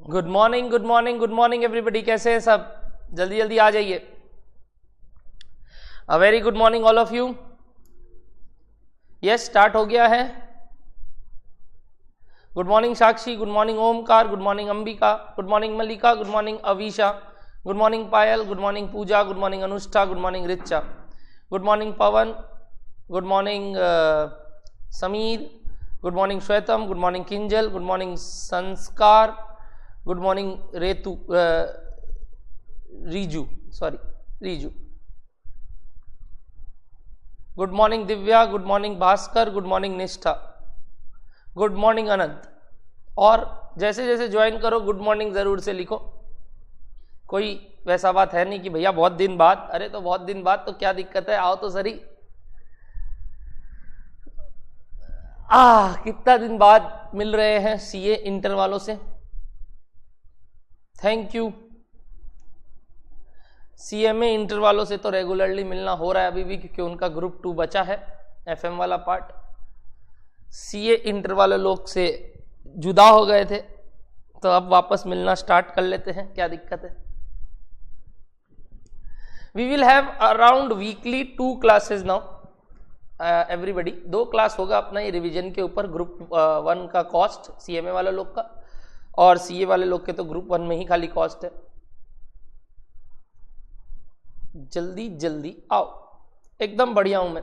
Good morning good morning good morning everybody, कैसे हैं सब? जल्दी जल्दी आ जाइए। A very good morning all of you. Yes, start हो गया है। Good morning Sakshi, good morning Omkar, good morning Ambika, good morning Mallika, good morning Avisha, good morning Payal, good morning Pooja, good morning Anushtha, good morning Richa, good morning Pawan, good morning Sameer, good morning Shwetam, good morning Kinjal, good morning Sanskar, good morning रेतु Riju, good morning Divya, good morning Bhaskar, good morning Nishtha, good morning Anant. और जैसे जैसे join करो good morning जरूर से लिखो। कोई वैसा बात है नहीं कि भैया बहुत दिन बाद, अरे तो बहुत दिन बाद तो क्या दिक्कत है, आओ तो सही। कितना दिन बाद मिल रहे हैं सीए इंटर वालों से, थैंक यू। सीएमए इंटर वालों से तो रेगुलरली मिलना हो रहा है अभी भी, क्योंकि उनका ग्रुप 2 बचा है, एफएम वाला पार्ट। सीए इंटर वाले लोग से जुदा हो गए थे तो अब वापस मिलना स्टार्ट कर लेते हैं, क्या दिक्कत है। We will have around weekly 2 classes now everybody. 2 class होगा अपना ये रिवीजन के ऊपर, ग्रुप 1 का कॉस्ट सीएमए वाले लोग का, और सीए वाले लोग के तो ग्रुप 1 में ही खाली कॉस्ट है। जल्दी जल्दी आओ, एकदम बढ़िया हूं मैं,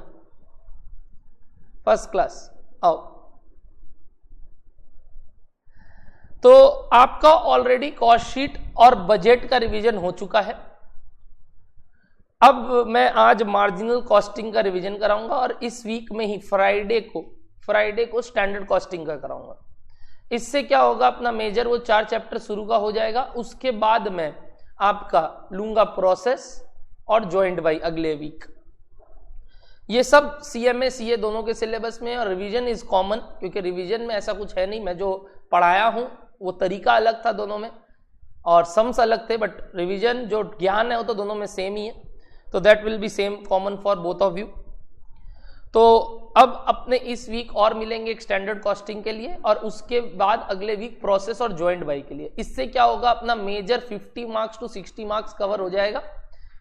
फर्स्ट क्लास, आओ। तो आपका ऑलरेडी कॉस्ट शीट और बजट का रिवीजन हो चुका है। अब मैं आज मार्जिनल कॉस्टिंग का रिवीजन कराऊंगा और इस वीक में ही फ्राइडे को स्टैंडर्ड कॉस्टिंग का कराऊंगा। इससे क्या होगा, अपना मेजर वो 4 चैप्टर शुरू का हो जाएगा। उसके बाद मैं आपका लूंगा प्रोसेस और जॉइंट बाई अगले वीक। ये सब सीएमए सीए दोनों के सिलेबस में, और रिवीजन इज कॉमन, क्योंकि रिवीजन में ऐसा कुछ है नहीं। मैं जो पढ़ाया हूं वो तरीका अलग था दोनों में, और सम्स अलग थे, बट रिवीजन जो ज्ञान है वो तो दोनों में सेम ही है। तो that will be same common for both of you. तो अब अपने इस वीक और मिलेंगे एक स्टैंडर्ड कॉस्टिंग के लिए, और उसके बाद अगले वीक प्रोसेस और जॉइंट बाई के लिए। इससे क्या होगा, अपना major 50 marks to 60 marks cover हो जाएगा।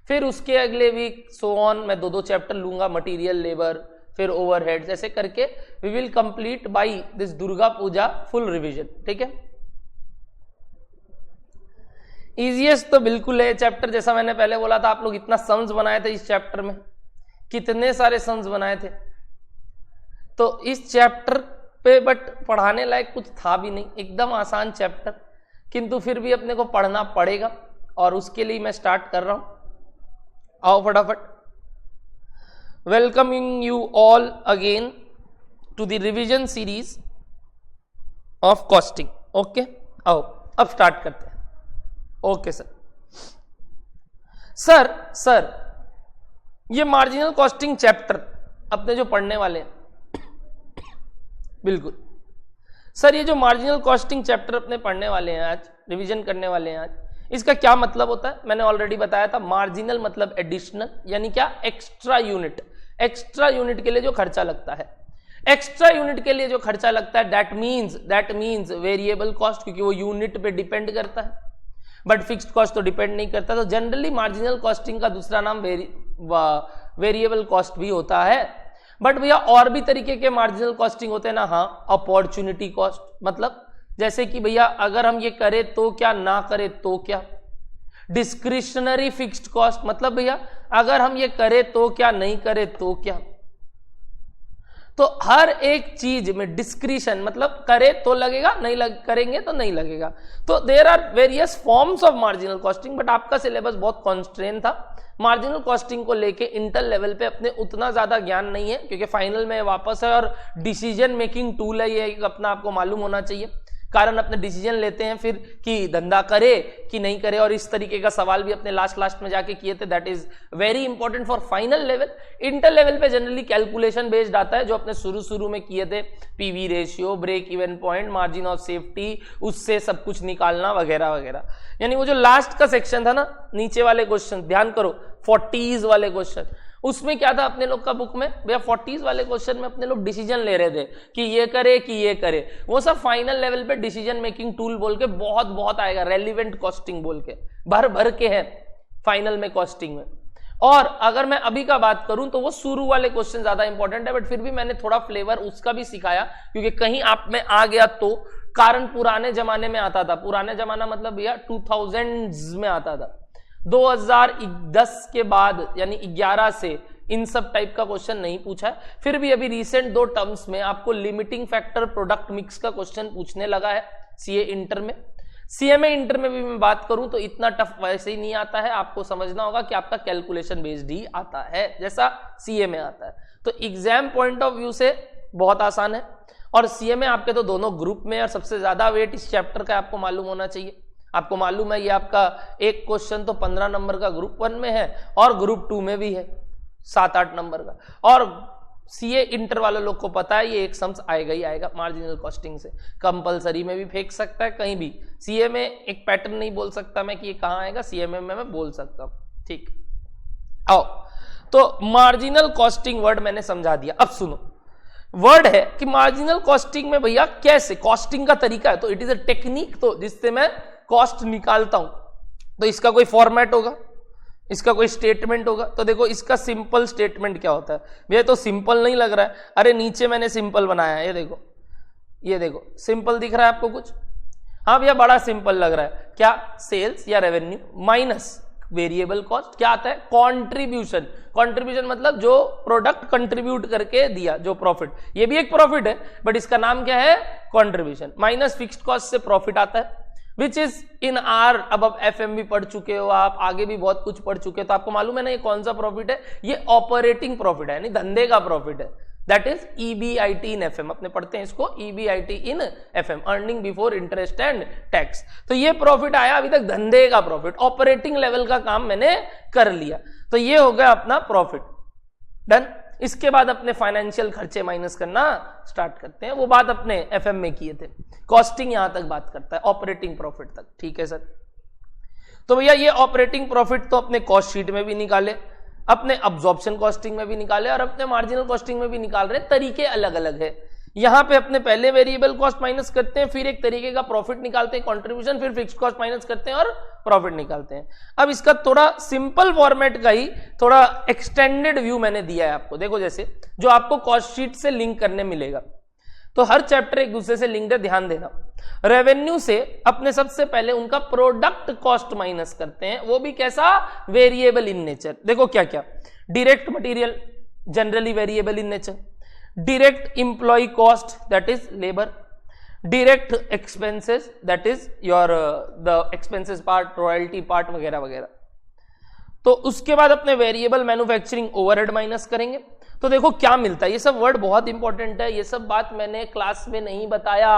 फिर उसके अगले वीक सो ऑन मैं 2-2 चैप्टर लूंगा, मटेरियल, लेबर, फिर ओवरहेड्स, ऐसे करके we will complete by this Durga Puja full revision. ठीक है, इजीएस्ट तो बिल्कुल है चैप्टर, जैसा मैंने पहले बोला था। आप लोग इतना सम्स बनाए थे इस चैप्टर में, कितने सारे सम्स बनाए थे। तो इस चैप्टर पे बट पढ़ाने लायक कुछ था भी नहीं, एकदम आसान चैप्टर, किंतु फिर भी अपने को पढ़ना पड़ेगा, और उसके लिए मैं स्टार्ट कर रहा हूं। आओ फटाफट। Welcoming you all again to the revision series of costing. Okay, आओ अब स्टार्ट करते हैं। ओके सर ये मार्जिनल कॉस्टिंग चैप्टर अपने जो पढ़ने वाले हैं, बिल्कुल सर, ये जो मार्जिनल कॉस्टिंग चैप्टर अपने पढ़ने वाले हैं आज, रिवीजन करने वाले हैं आज, इसका क्या मतलब होता है मैंने ऑलरेडी बताया था। मार्जिनल मतलब एडिशनल, यानी क्या, एक्स्ट्रा यूनिट। एक्स्ट्रा यूनिट के लिए जो खर्चा लगता है, एक्स्ट्रा यूनिट के लिए जो खर्चा लगता है, दैट मीन्स वेरिएबल कॉस्ट, क्योंकि वो यूनिट पे डिपेंड करता है, बट फिक्स्ड कॉस्ट तो डिपेंड नहीं करता। तो जनरली मार्जिनल कॉस्टिंग का दूसरा नाम वेरिएबल कॉस्ट भी होता है। बट भैया और भी तरीके के मार्जिनल कॉस्टिंग होते हैं ना। हाँ, अपॉर्चुनिटी कॉस्ट, मतलब जैसे कि भैया अगर हम ये करें तो क्या, ना करें तो क्या। डिस्क्रिशनरी फिक्स्ड कॉस्ट, मतलब भैया अगर हम ये करें तो क्या, नहीं करें तो क्या। तो हर एक चीज में डिस्क्रिशन, मतलब करे तो लगेगा, नहीं करेंगे तो नहीं लगेगा। तो there are various forms of marginal costing, but आपका सिलेबस बहुत कॉन्स्ट्रेन था। मार्जिनल कॉस्टिंग को लेके इंटर लेवल पे अपने उतना ज्यादा ज्ञान नहीं है, क्योंकि फाइनल में वापस है, और डिसीजन मेकिंग टूल है ये, अपना आपको मालूम होना चाहिए। कारण अपने डिसीजन लेते हैं फिर कि धंधा करे कि नहीं करे, और इस तरीके का सवाल भी अपने लास्ट में जाके किए थे। That is very important for final level. Inter level पे जनरली कैलकुलेशन बेस्ड आता है, जो अपने शुरू में किए थे, PV ratio, break even point, margin of safety, उससे सब कुछ निकालना वगैरह वगैरह। यानी वो जो लास्ट का सेक्शन था ना, नीचे वाले क्वेश्चन ध्यान करो, 40s वाले क्वेश्चन, उसमें क्या था अपने लोग का बुक में भैया 40s वाले क्वेश्चन में अपने लोग डिसीजन ले रहे थे कि ये करे कि ये करे, वो सब फाइनल लेवल पे डिसीजन मेकिंग टूल बोल के बहुत बहुत आएगा, रेलिवेंट कॉस्टिंग बोल के भर भर के है फाइनल में कॉस्टिंग में। और अगर मैं अभी का बात करूं तो वो शुरू वाले क्वेश्चन ज्यादा इंपॉर्टेंट है, बट फिर भी मैंने थोड़ा फ्लेवर उसका भी सिखाया क्योंकि कहीं आप में आ गया तो, कारण पुराने जमाने में आता था, पुराने जमाना मतलब भैया 2000s में आता था, 2010 के बाद यानी 11 से इन सब टाइप का क्वेश्चन नहीं पूछा है। फिर भी अभी रिसेंट 2 टर्म्स में आपको लिमिटिंग फैक्टर प्रोडक्ट मिक्स का क्वेश्चन पूछने लगा है सीए इंटर में। सीएमए इंटर में भी मैं बात करूं तो इतना टफ वैसे ही नहीं आता है, आपको समझना होगा कि आपका कैलकुलेशन बेस्ड ही आता है जैसा सीए में आता है। तो एग्जाम पॉइंट ऑफ व्यू से बहुत आसान है, और सीएमए आपके तो दोनों ग्रुप में, और सबसे ज्यादा वेट इस चैप्टर का आपको मालूम होना चाहिए। आपको मालूम है ये आपका एक क्वेश्चन तो 15 नंबर का ग्रुप 1 में है और ग्रुप 2 में भी है 7-8 नंबर का, और सीए इंटर वाले लोग को पता है ये एक सम्स आएगा ही आएगा मार्जिनल कॉस्टिंग से, कंपलसरी में भी फेंक सकता है कहीं भी। सीए में एक पैटर्न नहीं बोल सकता मैं कि ये कहां आएगा, सीएमए में मैं बोल सकता हूं। ठीक, आओ तो मार्जिनल कॉस्टिंग वर्ड मैंने समझा दिया। अब सुनो, वर्ड है कि मार्जिनल कॉस्टिंग में भैया कैसे कॉस्टिंग का तरीका है, तो इट इज अ टेक्निक, तो जिससे मैं कॉस्ट निकालता हूं। तो इसका कोई फॉर्मेट होगा, इसका कोई स्टेटमेंट होगा। तो देखो इसका सिंपल स्टेटमेंट क्या होता है भैया, तो सिंपल नहीं लग रहा है, अरे नीचे मैंने सिंपल बनाया है, ये देखो सिंपल दिख रहा है आपको कुछ, हाँ भैया बड़ा सिंपल लग रहा है। क्या, सेल्स या रेवेन्यू माइनस वेरिएबल कॉस्ट, क्या आता है, कंट्रीब्यूशन। कंट्रीब्यूशन मतलब जो प्रोडक्ट कंट्रीब्यूट करके दिया, जो प्रॉफिट, ये भी एक प्रॉफिट है बट इसका नाम क्या है, कंट्रीब्यूशन, माइनस फिक्स्ड कॉस्ट से प्रॉफिट आता है, विच इज इन आर। अब एफएम भी पढ़ चुके हो आप, आगे भी बहुत कुछ पढ़ चुके हो, तो आपको मालूम है ना ये कौन सा प्रॉफिट है, ये ऑपरेटिंग प्रॉफिट है, यानी धंधे का प्रॉफिट है, that is EBIT in FM. अपने पढ़ते हैं इसको EBIT in FM, earning before interest and tax. तो ये प्रॉफिट आया अभी तक धंधे का प्रॉफिट, ऑपरेटिंग लेवल का काम मैंने कर लिया, तो ये हो गया अपना प्रॉफिट, डन। इसके बाद अपने फाइनेंशियल खर्चे माइनस करना स्टार्ट करते हैं, वो बात अपने एफएम में किए थे। कॉस्टिंग यहां तक बात करता है ऑपरेटिंग प्रॉफिट तक, ठीक है सर। तो भैया ये ऑपरेटिंग प्रॉफिट तो अपने कॉस्ट शीट में भी निकाले, अपने अब्जॉर्प्शन कॉस्टिंग में भी निकाले, और अपने मार्जिनल कॉस्टिंग में भी निकाल रहे हैं, तरीके अलग अलग है। यहां पे अपने पहले वेरिएबल कॉस्ट माइनस करते हैं, फिर एक तरीके का प्रॉफिट निकालते हैं कंट्रीब्यूशन, फिर फिक्स्ड कॉस्ट माइनस करते हैं और प्रॉफिट निकालते हैं। अब इसका थोड़ा सिंपल फॉर्मेट का ही थोड़ा एक्सटेंडेड व्यू मैंने दिया है आपको। देखो जैसे जो आपको कॉस्ट शीट से लिंक करने मिलेगा, तो हर चैप्टर एक दूसरे से लिंक्ड है, ध्यान देना। रेवेन्यू से अपने सबसे पहले उनका प्रोडक्ट कॉस्ट माइनस करते हैं, वो भी कैसा, वेरिएबल इन नेचर। देखो क्या क्या, direct material generally variable in nature, direct employee cost that is labor, direct expenses that is your the expenses part, royalty part वगैरह वगैरह। तो उसके बाद अपने वेरिएबल मैन्युफैक्चरिंग ओवरहेड माइनस करेंगे। तो देखो क्या मिलता है, ये सब वर्ड बहुत इंपॉर्टेंट है, ये सब बात मैंने क्लास में नहीं बताया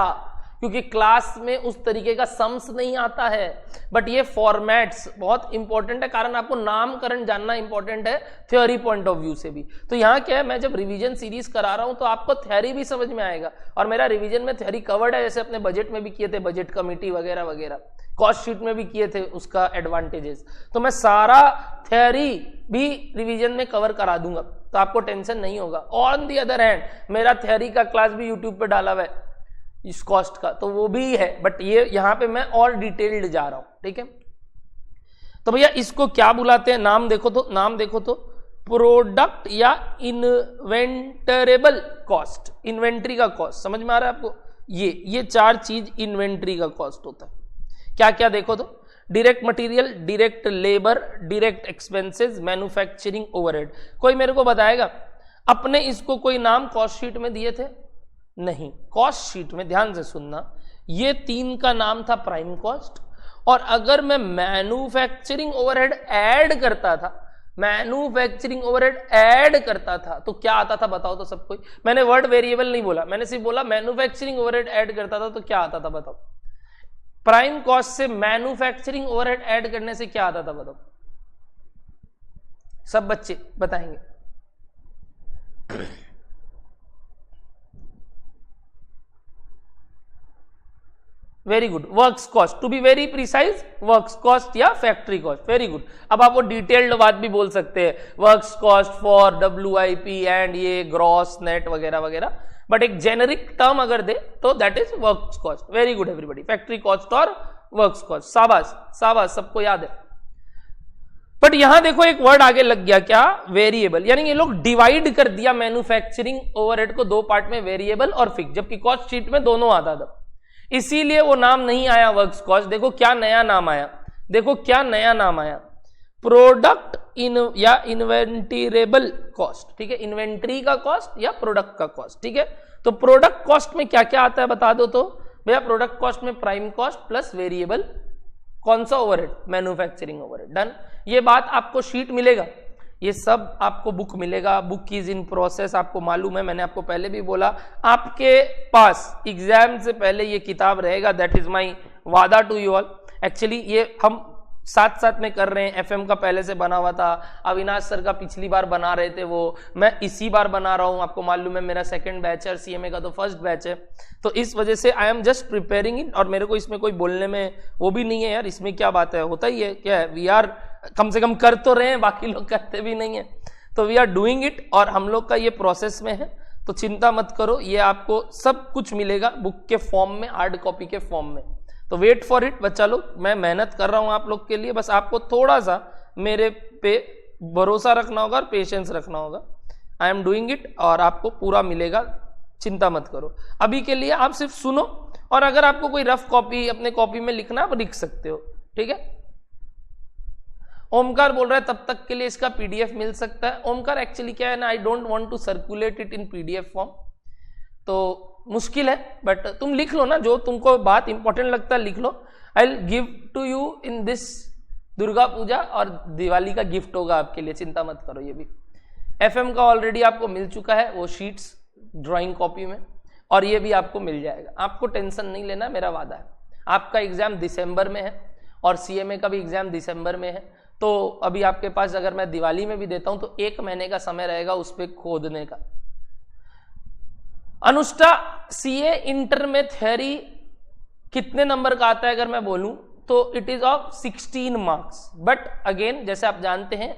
क्योंकि क्लास में उस तरीके का सम्स नहीं आता है, बट ये फॉर्मेट्स बहुत इंपॉर्टेंट है, कारण आपको नामकरण जानना इंपॉर्टेंट है थ्योरी पॉइंट ऑफ व्यू से भी। तो यहाँ क्या है, मैं जब रिवीजन सीरीज करा रहा हूं तो आपको थ्योरी भी समझ में आएगा, और मेरा रिवीजन में थ्योरी कवर्ड है, जैसे अपने बजट में भी किए थे, बजट कमिटी वगैरह वगैरह, कॉस्ट शीट में भी किए थे उसका एडवांटेजेस, तो मैं सारा थ्योरी भी रिवीजन में कवर करा दूंगा, तो आपको टेंशन नहीं होगा। ऑन दी अदर हैंड मेरा थ्योरी का क्लास भी यूट्यूब पे डाला हुआ है इस कॉस्ट का, तो वो भी है, बट ये यहां पे मैं और डिटेल्ड जा रहा हूं, ठीक है। तो भैया इसको क्या बुलाते हैं, नाम देखो तो प्रोडक्ट या इन्वेंटरेबल कॉस्ट, इन्वेंट्री का कॉस्ट, समझ में आ रहा है आपको, ये 4 चीज इन्वेंट्री का कॉस्ट होता है। क्या क्या देखो तो, direct material, direct labour, direct expenses, manufacturing overhead. कोई मेरे को बताएगा अपने इसको कोई नाम कॉस्ट शीट में दिए थे? नहीं, कॉस्ट शीट में ध्यान से सुनना, ये 3 का नाम था प्राइम कॉस्ट, और अगर मैं मैन्युफैक्चरिंग ओवरहेड ऐड करता था, मैन्युफैक्चरिंग ओवरहेड ऐड करता था तो क्या आता था बताओ तो सब कोई। मैंने वर्ड वेरिएबल नहीं बोला, मैंने सिर्फ बोला मैन्युफैक्चरिंग ओवरहेड ऐड करता था तो क्या आता था बताओ। प्राइम कॉस्ट से मैन्युफैक्चरिंग ओवरहेड ऐड करने से क्या आता था बताओ, सब बच्चे बताएंगे। Very good, works cost, to be very precise works cost या फैक्ट्री कॉस्ट, वेरी गुड। अब आप वो डिटेल्ड बात भी बोल सकते हैं, works cost for WIP and ये ग्रॉस नेट वगैरह वगैरह, बट एक जेनरिक टर्म अगर दे तो that is works cost. Very good everybody, factory cost और वर्क्स कॉस्ट, शाबाश शाबाश, सबको याद है। बट यहां देखो एक वर्ड आगे लग गया, क्या, वेरिएबल, यानी ये लोग डिवाइड कर दिया मैन्युफैक्चरिंग ओवरहेड को दो पार्ट में, वेरिएबल और फिक्स, जबकि कॉस्ट शीट में दोनों आता था, इसीलिए वो नाम नहीं आया वर्क्स कॉस्ट। देखो क्या नया नाम आया, देखो क्या नया नाम आया, प्रोडक्ट या इन्वेंटरेबल कॉस्ट, ठीक है, इन्वेंट्री का कॉस्ट या प्रोडक्ट का कॉस्ट, ठीक है। तो प्रोडक्ट कॉस्ट में क्या क्या आता है बता दो तो भैया, प्रोडक्ट कॉस्ट में प्राइम कॉस्ट प्लस वेरिएबल, कौन सा ओवरहेड, मैन्युफैक्चरिंग ओवरहेड, डन। ये बात आपको शीट मिलेगा, ये सब आपको बुक मिलेगा, बुक इज इन प्रोसेस, आपको मालूम है, मैंने आपको पहले भी बोला आपके पास एग्जाम से पहले ये किताब रहेगा, दैट इज माई वादा टू यू ऑल। एक्चुअली ये हम साथ साथ में कर रहे हैं, FM का पहले से बना हुआ था, अविनाश सर का पिछली बार बना रहे थे वो, मैं इसी बार बना रहा हूं, आपको मालूम है मेरा सेकंड बैच है और CMA का तो फर्स्ट बैच है, तो इस वजह से I am just preparing it, और मेरे को इसमें कोई बोलने में वो भी नहीं है यार, इसमें क्या बात है, होता ही है, क्या है, वी आर कम से कम कर तो रहे हैं, बाकी लोग करते भी नहीं है, तो वी आर डूइंग इट, और हम लोग का ये प्रोसेस में है, तो चिंता मत करो, ये आपको सब कुछ मिलेगा बुक के फॉर्म में, हार्ड कॉपी के फॉर्म में, तो वेट फॉर इट बच्चा लोग, मैं मेहनत कर रहा हूं आप लोग के लिए, बस आपको थोड़ा सा मेरे पे भरोसा रखना होगा और पेशेंस रखना होगा, आई एम डूइंग इट, और आपको पूरा मिलेगा, चिंता मत करो। अभी के लिए आप सिर्फ सुनो, और अगर आपको कोई रफ कॉपी अपने कॉपी में लिखना आप लिख सकते हो, ठीक है। ओमकार बोल रहा है तब तक के लिए इसका PDF मिल सकता है। ओमकार एक्चुअली क्या है ना, I don't want to circulate it in PDF form, तो मुश्किल है, बट तुम लिख लो ना, जो तुमको बात इंपॉर्टेंट लगता है लिख लो। I will give to you in this Durga Puja, और दिवाली का गिफ्ट होगा आपके लिए, चिंता मत करो। ये भी FM का ऑलरेडी आपको मिल चुका है, वो शीट्स ड्राइंग कॉपी में, और ये भी आपको मिल जाएगा, आपको टेंशन नहीं लेना, मेरा वादा है। आपका एग्जाम दिसंबर में है और CMA का भी एग्जाम दिसंबर में है, तो अभी आपके पास अगर मैं दिवाली में भी देता हूं तो 1 महीने का समय रहेगा उस पर खोदने का। अनुष्ठा, CA इंटर में थ्योरी कितने नंबर का आता है अगर मैं बोलूं तो it is of 16 marks, but again जैसे आप जानते हैं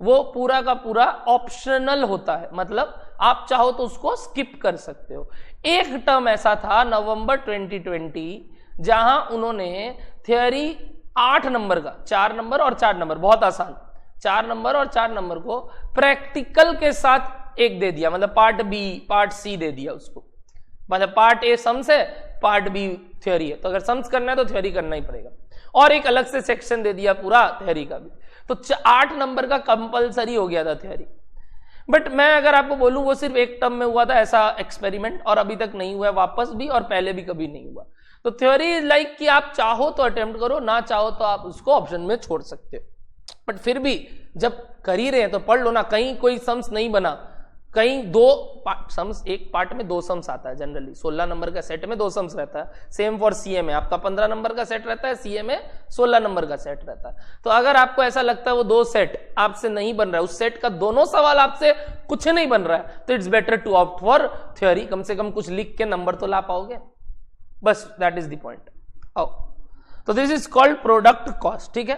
वो पूरा का पूरा ऑप्शनल होता है, मतलब आप चाहो तो उसको स्किप कर सकते हो। एक टर्म ऐसा था नवंबर 2020 जहां उन्होंने थ्योरी 8 नंबर का, 4 नंबर और 4 नंबर, बहुत आसान, 4 नंबर और 4 नंबर को प्रैक्टिकल के साथ एक दे दिया, मतलब पार्ट B पार्ट C दे दिया उसको, मतलब पार्ट A सम्स है, पार्ट B थ्योरी है, तो अगर सम्स करना है तो थ्योरी करना ही पड़ेगा, और एक अलग से सेक्शन दे दिया पूरा थ्योरी का भी, तो 8 नंबर का कंपलसरी हो गया था थ्योरी। बट मैं अगर आपको बोलूं वो सिर्फ एक टर्म में हुआ था ऐसा एक्सपेरिमेंट, और अभी तक नहीं हुआ है वापस भी, और पहले भी कभी नहीं हुआ। तो थ्योरी इज लाइक कि आप चाहो तो अटेम्प्ट करो, ना चाहो तो आप उसको ऑप्शन में छोड़ सकते हो, बट फिर भी जब कर ही रहे हैं तो पढ़ लो ना, कहीं कोई सम्स नहीं बना, कहीं 2 सम्स, एक पार्ट में 2 सम्स आता है जनरली, 16 नंबर का सेट में 2 सम्स रहता है, सेम फॉर CMA, आपका 15 नंबर का सेट रहता है, CMA 16 नंबर का सेट रहता है। तो अगर आपको ऐसा लगता है वो 2 सेट आपसे नहीं बन रहा है, उस सेट का दोनों सवाल आपसे कुछ नहीं बन रहा है, तो it's better to opt for theory, कम से कम कुछ लिख के नंबर तो ला पाओगे, बस दैट इज द पॉइंट। आओ, तो this is called product cost, ठीक है।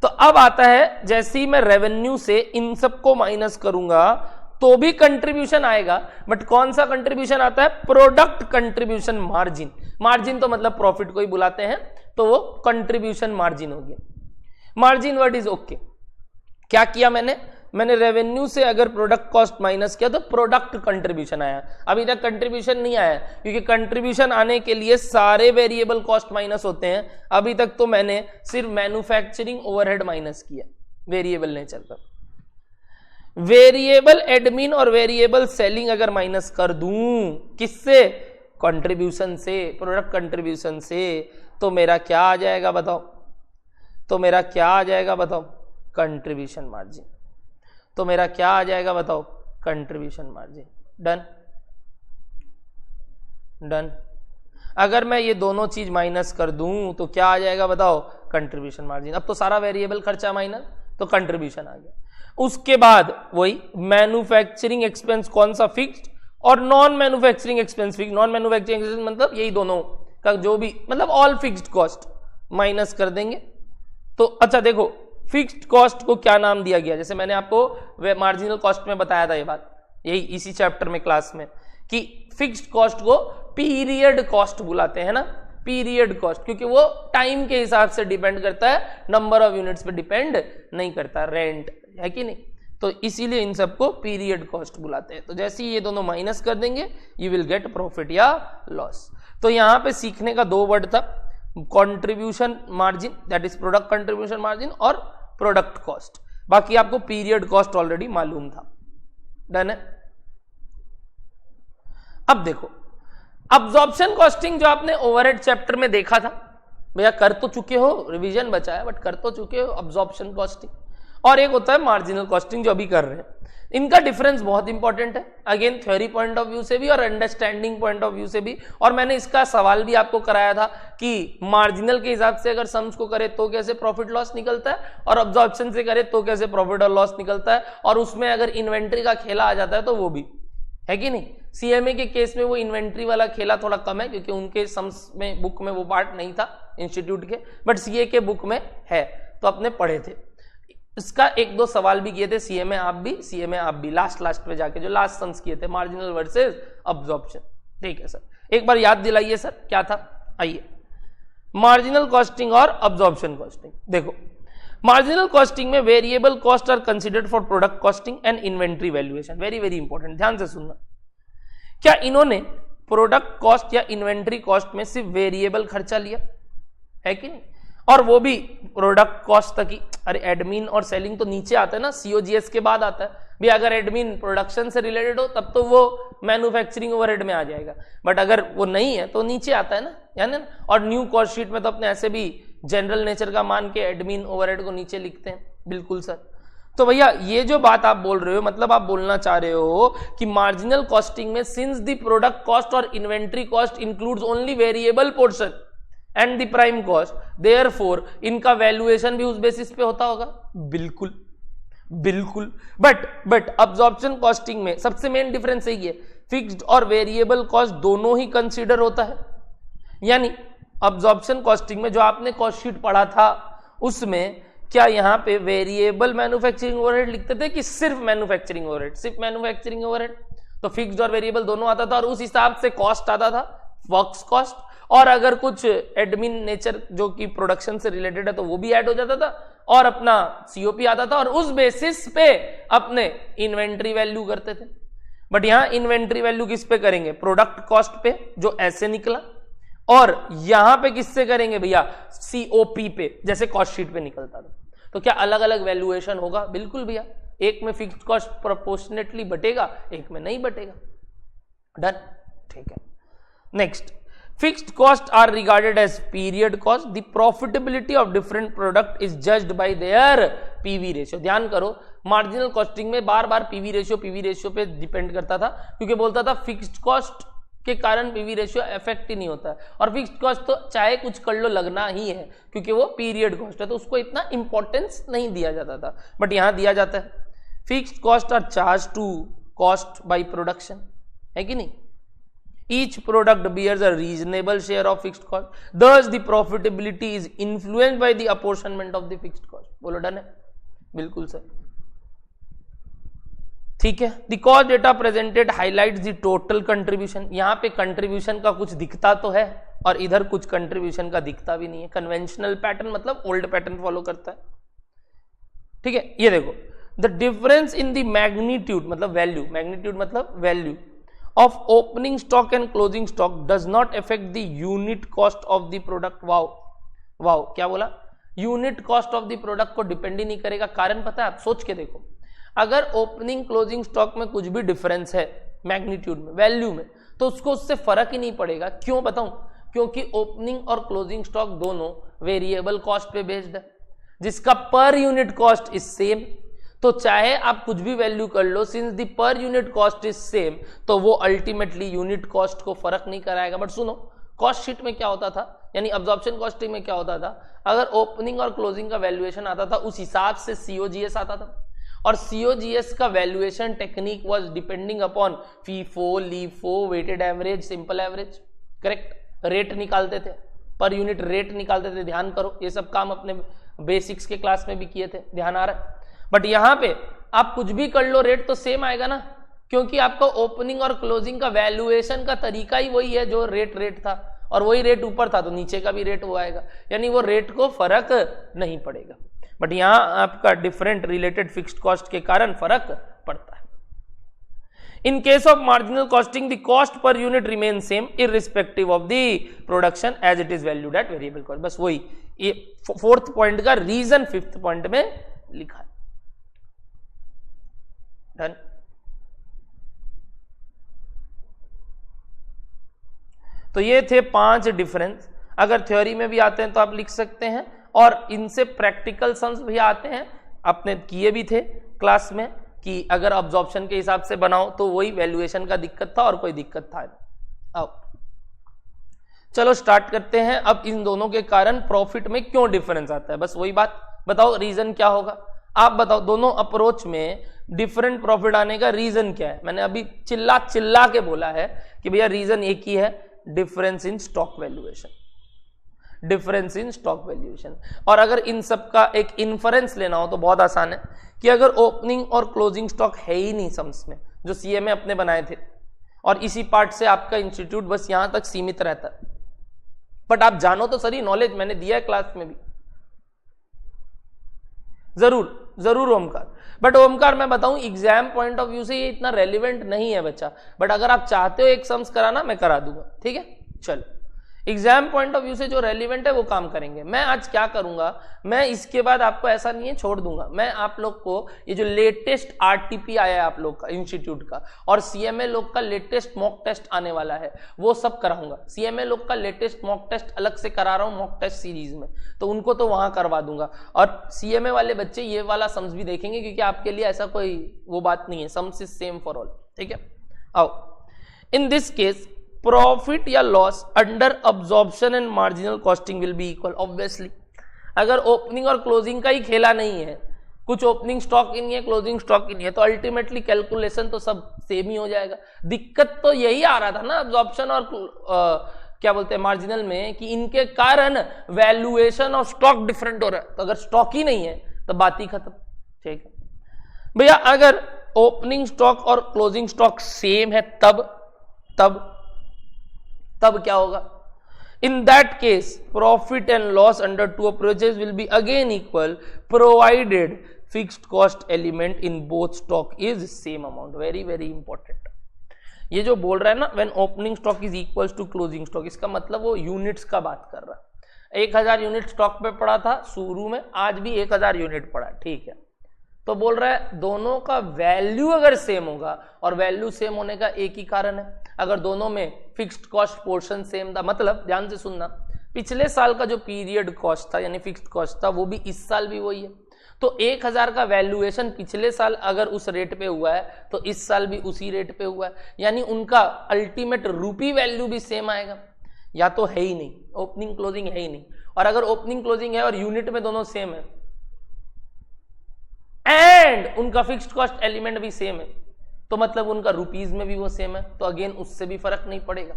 तो अब आता है, जैसे ही मैं रेवेन्यू से इन सबको माइनस करूंगा तो भी कंट्रीब्यूशन आएगा, बट कौन सा कंट्रीब्यूशन आता है, प्रोडक्ट कंट्रीब्यूशन मार्जिन। मार्जिन तो मतलब प्रॉफिट को ही बुलाते हैं, तो वो कंट्रीब्यूशन मार्जिन हो गया। Margin word is okay. क्या किया मैंने रेवेन्यू से अगर प्रोडक्ट कॉस्ट माइनस किया तो प्रोडक्ट कंट्रीब्यूशन आया। अभी तक कंट्रीब्यूशन नहीं आया क्योंकि कंट्रीब्यूशन आने के लिए सारे वेरिएबल कॉस्ट माइनस होते हैं। अभी तक तो मैंने सिर्फ मैन्युफैक्चरिंग ओवरहेड माइनस किया वेरिएबल नेचर का। वेरिएबल एडमिन और वेरिएबल सेलिंग अगर माइनस कर दूं किससे, कंट्रीब्यूशन से, प्रोडक्ट कंट्रीब्यूशन से, तो मेरा क्या आ जाएगा बताओ, तो मेरा क्या आ जाएगा बताओ, कंट्रीब्यूशन मार्जिन। तो मेरा क्या आ जाएगा बताओ, कंट्रीब्यूशन मार्जिन। Done done. अगर मैं ये दोनों चीज माइनस कर दूं तो क्या आ जाएगा बताओ, कंट्रीब्यूशन मार्जिन। अब तो सारा वेरिएबल खर्चा माइनस, तो कंट्रीब्यूशन आ गया। उसके बाद वही मैन्युफैक्चरिंग एक्सपेंस कौन सा, फिक्स्ड, और non manufacturing expense fix. Non manufacturing expense मतलब यही दोनों का जो भी मतलब ऑल फिक्स्ड कॉस्ट माइनस कर देंगे। तो अच्छा देखो फिक्स्ड कॉस्ट को क्या नाम दिया गया, जैसे मैंने आपको मार्जिनल कॉस्ट में बताया था ये बात, यही इसी चैप्टर में क्लास में, कि फिक्स्ड कॉस्ट को पीरियड कॉस्ट बुलाते हैं ना, पीरियड कॉस्ट, क्योंकि वो टाइम के हिसाब से डिपेंड करता है, नंबर ऑफ यूनिट्स पे डिपेंड नहीं करता, रेंट है कि नहीं, तो इसीलिए इन सबको पीरियड कॉस्ट बुलाते हैं। तो जैसे ही ये दोनों माइनस कर देंगे यू विल गेट प्रॉफिट या लॉस। तो यहां पे सीखने का 2 वर्ड था, contribution margin that is product contribution margin और प्रोडक्ट कॉस्ट, बाकी आपको पीरियड कॉस्ट ऑलरेडी मालूम था। डन है। अब देखो अब्जॉर्प्शन कॉस्टिंग जो आपने ओवरहेड चैप्टर में देखा था, भैया कर तो चुके हो, रिवीजन बचा है बट कर तो चुके हो अब्जॉर्प्शन कॉस्टिंग, और एक होता है मार्जिनल कॉस्टिंग जो अभी कर रहे हैं। इनका डिफरेंस बहुत इंपॉर्टेंट है, again theory point of view से भी और अंडरस्टैंडिंग पॉइंट ऑफ व्यू से भी। और मैंने इसका सवाल भी आपको कराया था कि मार्जिनल के हिसाब से अगर सम्स को करे तो कैसे प्रॉफिट लॉस निकलता है, और अब्जॉर्प्शन से करे तो कैसे प्रॉफिट और लॉस निकलता है, और उसमें अगर इन्वेंट्री का खेला आ जाता है तो वो भी है कि नहीं। सीएमए के केस में वो इन्वेंट्री वाला खेला थोड़ा कम है क्योंकि उनके सम्स में बुक में वो पार्ट नहीं था इंस्टीट्यूट के, बट सीए के बुक में है, तो अपने पढ़े थे। इसका 1-2 सवाल भी किए थे सीएमए आप भी लास्ट पे जाके जो लास्ट सम्स किए थे, मार्जिनल वर्सेस अब्जॉर्प्शन। ठीक है सर, एक बार याद दिलाइए सर क्या था। आइए मार्जिनल कॉस्टिंग और अब्जॉर्प्शन कॉस्टिंग देखो। मार्जिनल कॉस्टिंग में variable cost are considered for product costing and inventory valuation. Very very important, ध्यान से सुनना। क्या इन्होंने प्रोडक्ट कॉस्ट या इन्वेंट्री कॉस्ट में सिर्फ वेरिएबल खर्चा लिया है कि नहीं, और वो भी प्रोडक्ट कॉस्ट तक ही। अरे एडमिन और सेलिंग तो नीचे आता है ना, सीओजीएस के बाद आता है भी। अगर एडमिन प्रोडक्शन से रिलेटेड हो तब तो वो मैन्युफैक्चरिंग ओवरहेड में आ जाएगा, बट अगर वो नहीं है तो नीचे आता है ना, यानी ना। और न्यू कॉस्ट शीट में तो अपने ऐसे भी जनरल नेचर का मान के एडमिन ओवरहेड को नीचे लिखते हैं। बिल्कुल सर। तो भैया ये जो बात आप बोल रहे हो, मतलब आप बोलना चाह रहे हो कि मार्जिनल कॉस्टिंग में सिंस द प्रोडक्ट कॉस्ट और inventory cost includes only variable portion and the prime cost, therefore इनका वैल्यूएशन भी उस बेसिस पे होता होगा। बिल्कुल बिल्कुल। बट अब्जॉर्प्शन कॉस्टिंग में सबसे मेन डिफरेंस यही है, फिक्स्ड और वेरिएबल कॉस्ट दोनों ही कंसीडर होता है। यानी अब्जॉर्प्शन कॉस्टिंग में जो आपने कॉस्ट शीट पढ़ा था उसमें क्या यहां पे वेरिएबल मैन्युफैक्चरिंग ओवरहेड लिखते थे कि सिर्फ मैन्युफैक्चरिंग ओवरहेड? सिर्फ मैन्युफैक्चरिंग ओवरहेड। तो फिक्स्ड और वेरिएबल दोनों आता था और उस हिसाब से कॉस्ट आता था, वर्क्स कॉस्ट, और अगर कुछ एडमिन नेचर जो कि प्रोडक्शन से रिलेटेड है तो वो भी ऐड हो जाता था, और अपना सीओपी आता था, और उस बेसिस पे अपने इन्वेंट्री वैल्यू करते थे। बट यहां इन्वेंट्री वैल्यू किस पे करेंगे? प्रोडक्ट कॉस्ट पे, जो ऐसे निकला, और यहां पे किससे करेंगे भैया? सीओपी पे, जैसे कॉस्ट शीट पे निकलता था। तो क्या अलग अलग वैल्यूएशन होगा? बिल्कुल भैया। एक में फिक्स्ड कॉस्ट प्रोपोर्शनेटली बटेगा, एक में नहीं बटेगा। डन, ठीक है। Next, fixed cost are regarded as period cost. The profitability of different product is judged by their PV ratio. ध्यान करो, मार्जिनल कॉस्टिंग में बार बार पीवी रेशियो पे डिपेंड करता था, क्योंकि बोलता था फिक्स्ड कॉस्ट के कारण पीवी रेशियो इफेक्ट ही नहीं होता है, और फिक्स्ड कॉस्ट तो चाहे कुछ कर लो लगना ही है क्योंकि वो पीरियड कॉस्ट है, तो उसको इतना इंपॉर्टेंस नहीं दिया जाता था। बट यहां दिया जाता है। Fixed cost are charge to cost by production, है कि नहीं? Each product bears a reasonable share of fixed cost. Thus, the profitability is influenced by the apportionment of the fixed cost. बोलो डन है? बिल्कुल सर। ठीक है। The cost data presented highlights the total contribution. यहाँ पे contribution का कुछ दिखता तो है और इधर कुछ कंट्रीब्यूशन का दिखता भी नहीं है। कन्वेंशनल पैटर्न मतलब ओल्ड पैटर्न फॉलो करता है। ठीक है, ये देखो, the difference in the magnitude मतलब वैल्यू, मैग्नीट्यूड मतलब value of opening stock and closing stock does not affect the unit cost of the product. Wow, क्या बोला? Unit cost of the product को डिपेंड ही नहीं करेगा। कारण पता है? आप सोच के देखो, अगर ओपनिंग क्लोजिंग स्टॉक में कुछ भी डिफरेंस है मैग्नीट्यूड में, वैल्यू में, तो उसको उससे फर्क ही नहीं पड़ेगा। क्यों बताऊं? क्योंकि ओपनिंग और क्लोजिंग स्टॉक दोनों वेरिएबल कॉस्ट पे बेस्ड है, जिसका पर यूनिट कॉस्ट इज सेम। तो चाहे आप कुछ भी वैल्यू कर लो, since the per unit cost is same, तो वो अल्टीमेटली यूनिट कॉस्ट को फर्क नहीं कराएगा। बट सुनो, कॉस्ट शीट में क्या होता था, यानी अब्जॉर्प्शन कॉस्टिंग में क्या होता था, अगर ओपनिंग और क्लोजिंग का वैल्यूएशन आता था उस हिसाब से सीओजीएस आता था, और सीओजीएस का valuation technique was depending upon FIFO, LIFO, weighted average, simple average. Correct? Rate निकालते थे, पर यूनिट रेट निकालते थे, ध्यान करो, ये सब काम अपने बेसिक्स के क्लास में भी किए थे, ध्यान आ रहा है। बट यहां पे आप कुछ भी कर लो, रेट तो सेम आएगा ना, क्योंकि आपका ओपनिंग और क्लोजिंग का वैल्यूएशन का तरीका ही वही है, जो रेट था, और वही रेट ऊपर था तो नीचे का भी रेट वो आएगा, यानी वो रेट को फर्क नहीं पड़ेगा। बट यहां आपका डिफरेंट रिलेटेड फिक्स्ड कॉस्ट के कारण फर्क पड़ता है। In case of marginal costing, the cost per unit remains same irrespective of the production as it is valued at variable cost. बस वही, ये फोर्थ पॉइंट का रीजन फिफ्थ पॉइंट में लिखा है। डन। तो ये थे 5 डिफरेंस। अगर थ्योरी में भी आते हैं तो आप लिख सकते हैं, और इनसे प्रैक्टिकल सम्स भी आते हैं, आपने किए भी थे क्लास में, कि अगर अब्जॉर्प्शन के हिसाब से बनाओ तो वही वैल्यूएशन का दिक्कत था और कोई दिक्कत था। अब चलो स्टार्ट करते हैं। अब इन दोनों के कारण प्रॉफिट में क्यों डिफरेंस आता है, बस वही बात बताओ, रीजन क्या होगा आप बताओ। दोनों अप्रोच में डिफरेंट प्रॉफिट आने का रीजन क्या है? मैंने अभी चिल्ला चिल्ला के बोला है कि भैया रीजन एक ही है, difference in stock valuation, difference in stock valuation. और अगर इन सब का एक इन्फरेंस लेना हो तो बहुत आसान है कि अगर ओपनिंग और क्लोजिंग स्टॉक है ही नहीं सम्स में, जो सीएमए अपने बनाए थे, और इसी पार्ट से आपका इंस्टीट्यूट बस यहां तक सीमित रहता है। बट आप जानो तो सही, नॉलेज मैंने दिया है क्लास में भी, जरूर ओमकार। बट ओमकार मैं बताऊं, एग्जाम पॉइंट ऑफ व्यू से ये इतना रेलिवेंट नहीं है बच्चा, बट अगर आप चाहते हो एक सम्स कराना, मैं करा दूंगा, ठीक है। चलो, एग्जाम पॉइंट ऑफ व्यू से जो रेलिवेंट है वो काम करेंगे। मैं आज क्या करूंगा, मैं इसके बाद आपको ऐसा नहीं है छोड़ दूंगा, मैं आप लोग को ये जो लेटेस्ट आरटीपी आया है आप लोग का इंस्टीट्यूट का, और सीएमए लोग का लेटेस्ट मॉक टेस्ट आने वाला है, वो सब कराऊंगा। सीएमए लोग का लेटेस्ट मॉक टेस्ट अलग से करा रहा हूं मॉक टेस्ट सीरीज में, तो उनको तो वहां करवा दूंगा। और सीएमए वाले बच्चे ये वाला सम्स भी देखेंगे, क्योंकि आपके लिए ऐसा कोई वो बात नहीं है, sums is same for all, ठीक है। आओ, इन दिस केस प्रॉफिट या loss under absorption and marginal costing will be equal. Obviously अगर ओपनिंग और क्लोजिंग का ही खेला नहीं है, कुछ ओपनिंग स्टॉक ही नहीं है, क्लोजिंग स्टॉक ही नहीं है, तो अल्टीमेटली कैलकुलेशन तो सब सेम ही हो जाएगा। दिक्कत तो यही आ रहा था ना अब्जॉर्प्शन और क्या बोलते हैं मार्जिनल में, कि इनके कारण वैल्यूएशन और स्टॉक डिफरेंट हो रहा है। तो अगर स्टॉक ही नहीं है तो बात ही खत्म, ठीक है भैया। अगर ओपनिंग स्टॉक और क्लोजिंग स्टॉक सेम है तब क्या होगा? In that case profit and loss under two approaches will be again equal, provided fixed cost element in both stock is same amount. Very very important. ये जो बोल रहा है ना, when opening stock is equals to closing stock, इसका मतलब वो units का बात कर रहा है। 1000 यूनिट स्टॉक पे पड़ा था शुरू में, आज भी 1000 यूनिट पड़ा, ठीक है। तो बोल रहा है दोनों का वैल्यू अगर सेम होगा, और वैल्यू सेम होने का एक ही कारण है, अगर दोनों में फिक्स्ड कॉस्ट पोर्शन सेम था, मतलब ध्यान से सुनना, पिछले साल का जो पीरियड कॉस्ट था यानी फिक्स्ड कॉस्ट था, वो भी इस साल भी वही है। तो 1000 का वैल्यूएशन पिछले साल अगर उस रेट पे हुआ है तो इस साल भी उसी रेट पे हुआ है, यानी उनका अल्टीमेट रूपी वैल्यू भी सेम आएगा। या तो है ही नहीं, ओपनिंग क्लोजिंग है ही नहीं, और अगर ओपनिंग क्लोजिंग है और यूनिट में दोनों सेम है एंड उनका फिक्स्ड कॉस्ट एलिमेंट भी सेम है, तो मतलब उनका रुपीज में भी वो सेम है, तो अगेन उससे भी फर्क नहीं पड़ेगा।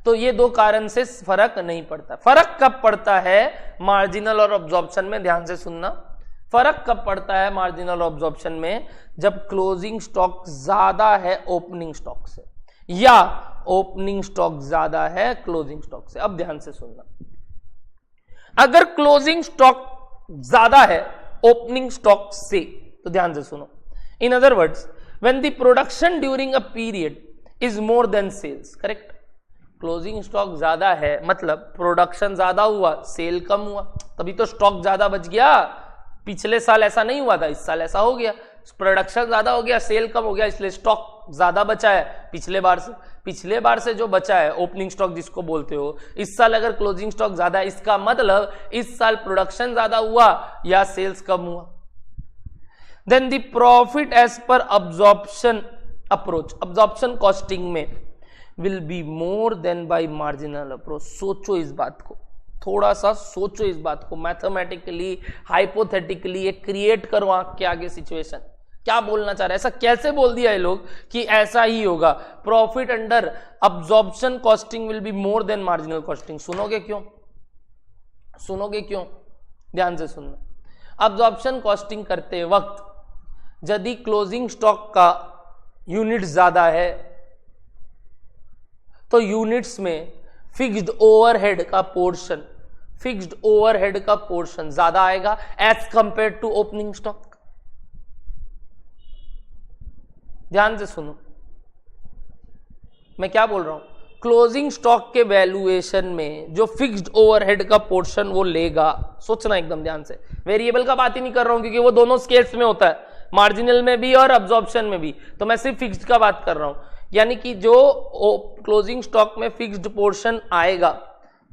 तो ये दो कारण से फर्क नहीं पड़ता। फर्क कब पड़ता है मार्जिनल और अब्जॉर्प्शन में? ध्यान से सुनना, फर्क कब पड़ता है मार्जिनल और अब्जॉर्प्शन में? जब क्लोजिंग स्टॉक ज्यादा है ओपनिंग स्टॉक से, या ओपनिंग स्टॉक ज्यादा है क्लोजिंग स्टॉक से। अब ध्यान से सुनना, अगर क्लोजिंग स्टॉक ज्यादा है ओपनिंग स्टॉक से, तो ध्यान से सुनो, in other words when the production during a period is more than sales, correct. Closing stock ज्यादा है मतलब प्रोडक्शन ज्यादा हुआ, सेल कम हुआ, तभी तो स्टॉक ज्यादा बच गया। पिछले साल ऐसा नहीं हुआ था, इस साल ऐसा हो गया, प्रोडक्शन ज्यादा हो गया, सेल कम हो गया, इसलिए स्टॉक ज्यादा बचा है पिछले बार से जो बचा है ओपनिंग स्टॉक जिसको बोलते हो, इस साल अगर क्लोजिंग स्टॉक ज्यादा है, इसका मतलब इस साल प्रोडक्शन ज्यादा हुआ या सेल्स कम हुआ। Then the profit as per absorption approach, absorption costing में will be more than by marginal approach. सोचो इस बात को, थोड़ा सा सोचो इस बात को, मैथमेटिकली हाइपोथेटिकली एक क्रिएट करो आंख के आगे सिचुएशन, क्या बोलना चाह रहे हैं, ऐसा कैसे बोल दिया ये लोग कि ऐसा ही होगा, profit under absorption costing will be more then marginal costing. सुनोगे क्यों, सुनोगे क्यों, ध्यान से सुनना। अब्जॉर्प्शन कॉस्टिंग करते वक्त यदि क्लोजिंग स्टॉक का यूनिट ज्यादा है तो यूनिट्स में फिक्स्ड ओवरहेड का पोर्शन, फिक्स्ड ओवरहेड का पोर्शन ज्यादा आएगा as compare to opening stock. ध्यान से सुनो मैं क्या बोल रहा हूं, क्लोजिंग स्टॉक के वैल्यूएशन में जो फिक्स्ड ओवरहेड का पोर्शन वो लेगा, सोचना एकदम ध्यान से, वेरिएबल का बात ही नहीं कर रहा हूं क्योंकि वो दोनों केस में होता है, मार्जिनल में भी और अब्जॉर्प्शन में भी, तो मैं सिर्फ फिक्स्ड का बात कर रहा हूं। यानी कि जो क्लोजिंग स्टॉक में फिक्स्ड पोर्शन आएगा,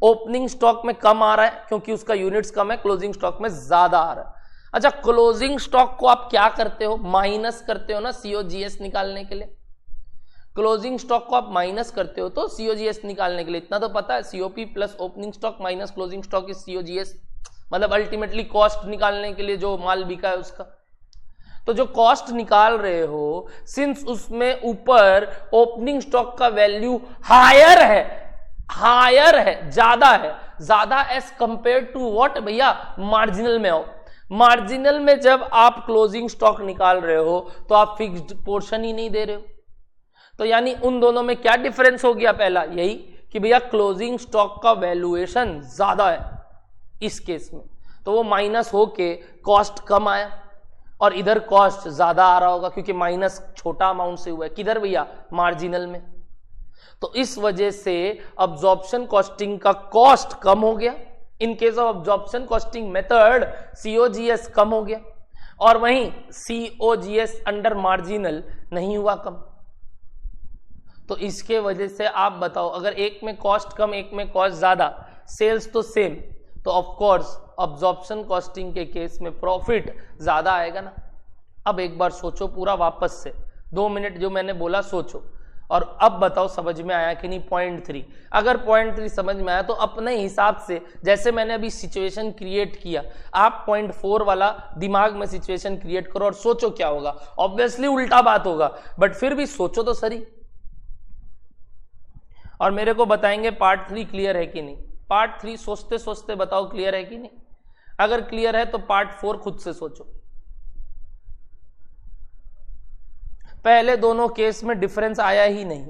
ओपनिंग स्टॉक में कम आ रहा है क्योंकि उसका यूनिट्स कम है, क्लोजिंग स्टॉक में ज्यादा आ रहा है। अच्छा, क्लोजिंग स्टॉक को आप क्या करते हो, माइनस करते हो ना सीओजीएस निकालने के लिए। क्लोजिंग स्टॉक को आप माइनस करते हो तो सीओजीएस निकालने के लिए, इतना तो पता है, COP plus opening stock minus closing stock is COGS, मतलब अल्टीमेटली कॉस्ट निकालने के लिए जो माल बिका है उसका। तो जो कॉस्ट निकाल रहे हो, सिंस उसमें ऊपर ओपनिंग स्टॉक का वैल्यू हायर है, हायर है, ज्यादा है, ज्यादा एज कंपेयर टू व्हाट भैया, मार्जिनल में हो। मार्जिनल में जब आप क्लोजिंग स्टॉक निकाल रहे हो तो आप फिक्स्ड पोर्शन ही नहीं दे रहे हो, तो यानी उन दोनों में क्या डिफरेंस हो गया, पहला यही कि भैया क्लोजिंग स्टॉक का वैल्यूएशन ज्यादा है इस केस में, तो वो माइनस होके कॉस्ट कम आया, और इधर कॉस्ट ज्यादा आ रहा होगा क्योंकि माइनस छोटा अमाउंट से हुआ है, किधर भैया, मार्जिनल में। तो इस वजह से अब्जॉर्प्शन कॉस्टिंग का कॉस्ट कम हो गया, in case of absorption costing method COGS कम हो गया, और वहीं सीओजीएस अंडर मार्जिनल नहीं हुआ कम। तो इसके वजह से आप बताओ, अगर एक में कॉस्ट कम एक में कॉस्ट ज्यादा, सेल्स तो सेम, तो ऑफ कोर्स अब्जॉर्प्शन कॉस्टिंग के केस में प्रॉफिट ज्यादा आएगा ना। अब एक बार सोचो पूरा वापस से, 2 मिनट जो मैंने बोला सोचो, और अब बताओ समझ में आया कि नहीं। पॉइंट 3, अगर पॉइंट 3 समझ में आया तो अपने हिसाब से, जैसे मैंने अभी सिचुएशन क्रिएट किया, आप पॉइंट 4 वाला दिमाग में सिचुएशन क्रिएट करो और सोचो क्या होगा। ऑब्वियसली उल्टा बात होगा, बट फिर भी सोचो तो सही, और मेरे को बताएंगे पार्ट 3 क्लियर है कि नहीं। पार्ट 3 सोचते सोचते बताओ क्लियर है कि नहीं। अगर क्लियर है तो पार्ट 4 खुद से सोचो। पहले दोनों केस में डिफरेंस आया ही नहीं,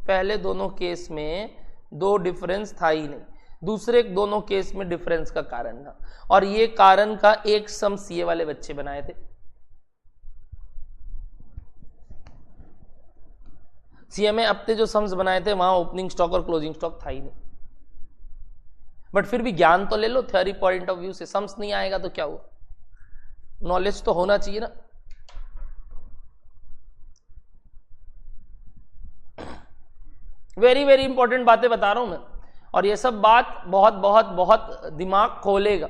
पहले दोनों केस में दो डिफरेंस था ही नहीं, दूसरे दोनों केस में डिफरेंस का कारण था, और ये कारण का एक सम सीए वाले बच्चे बनाए थे। सीए में अपने जो सम्स बनाए थे वहां ओपनिंग स्टॉक और क्लोजिंग स्टॉक था ही नहीं, बट फिर भी ज्ञान तो ले लो थ्योरी पॉइंट ऑफ व्यू से। सम्स नहीं आएगा तो क्या हुआ, नॉलेज तो होना चाहिए ना। वेरी वेरी इंपॉर्टेंट बातें बता रहा हूं मैं, और ये सब बात बहुत बहुत बहुत दिमाग खोलेगा।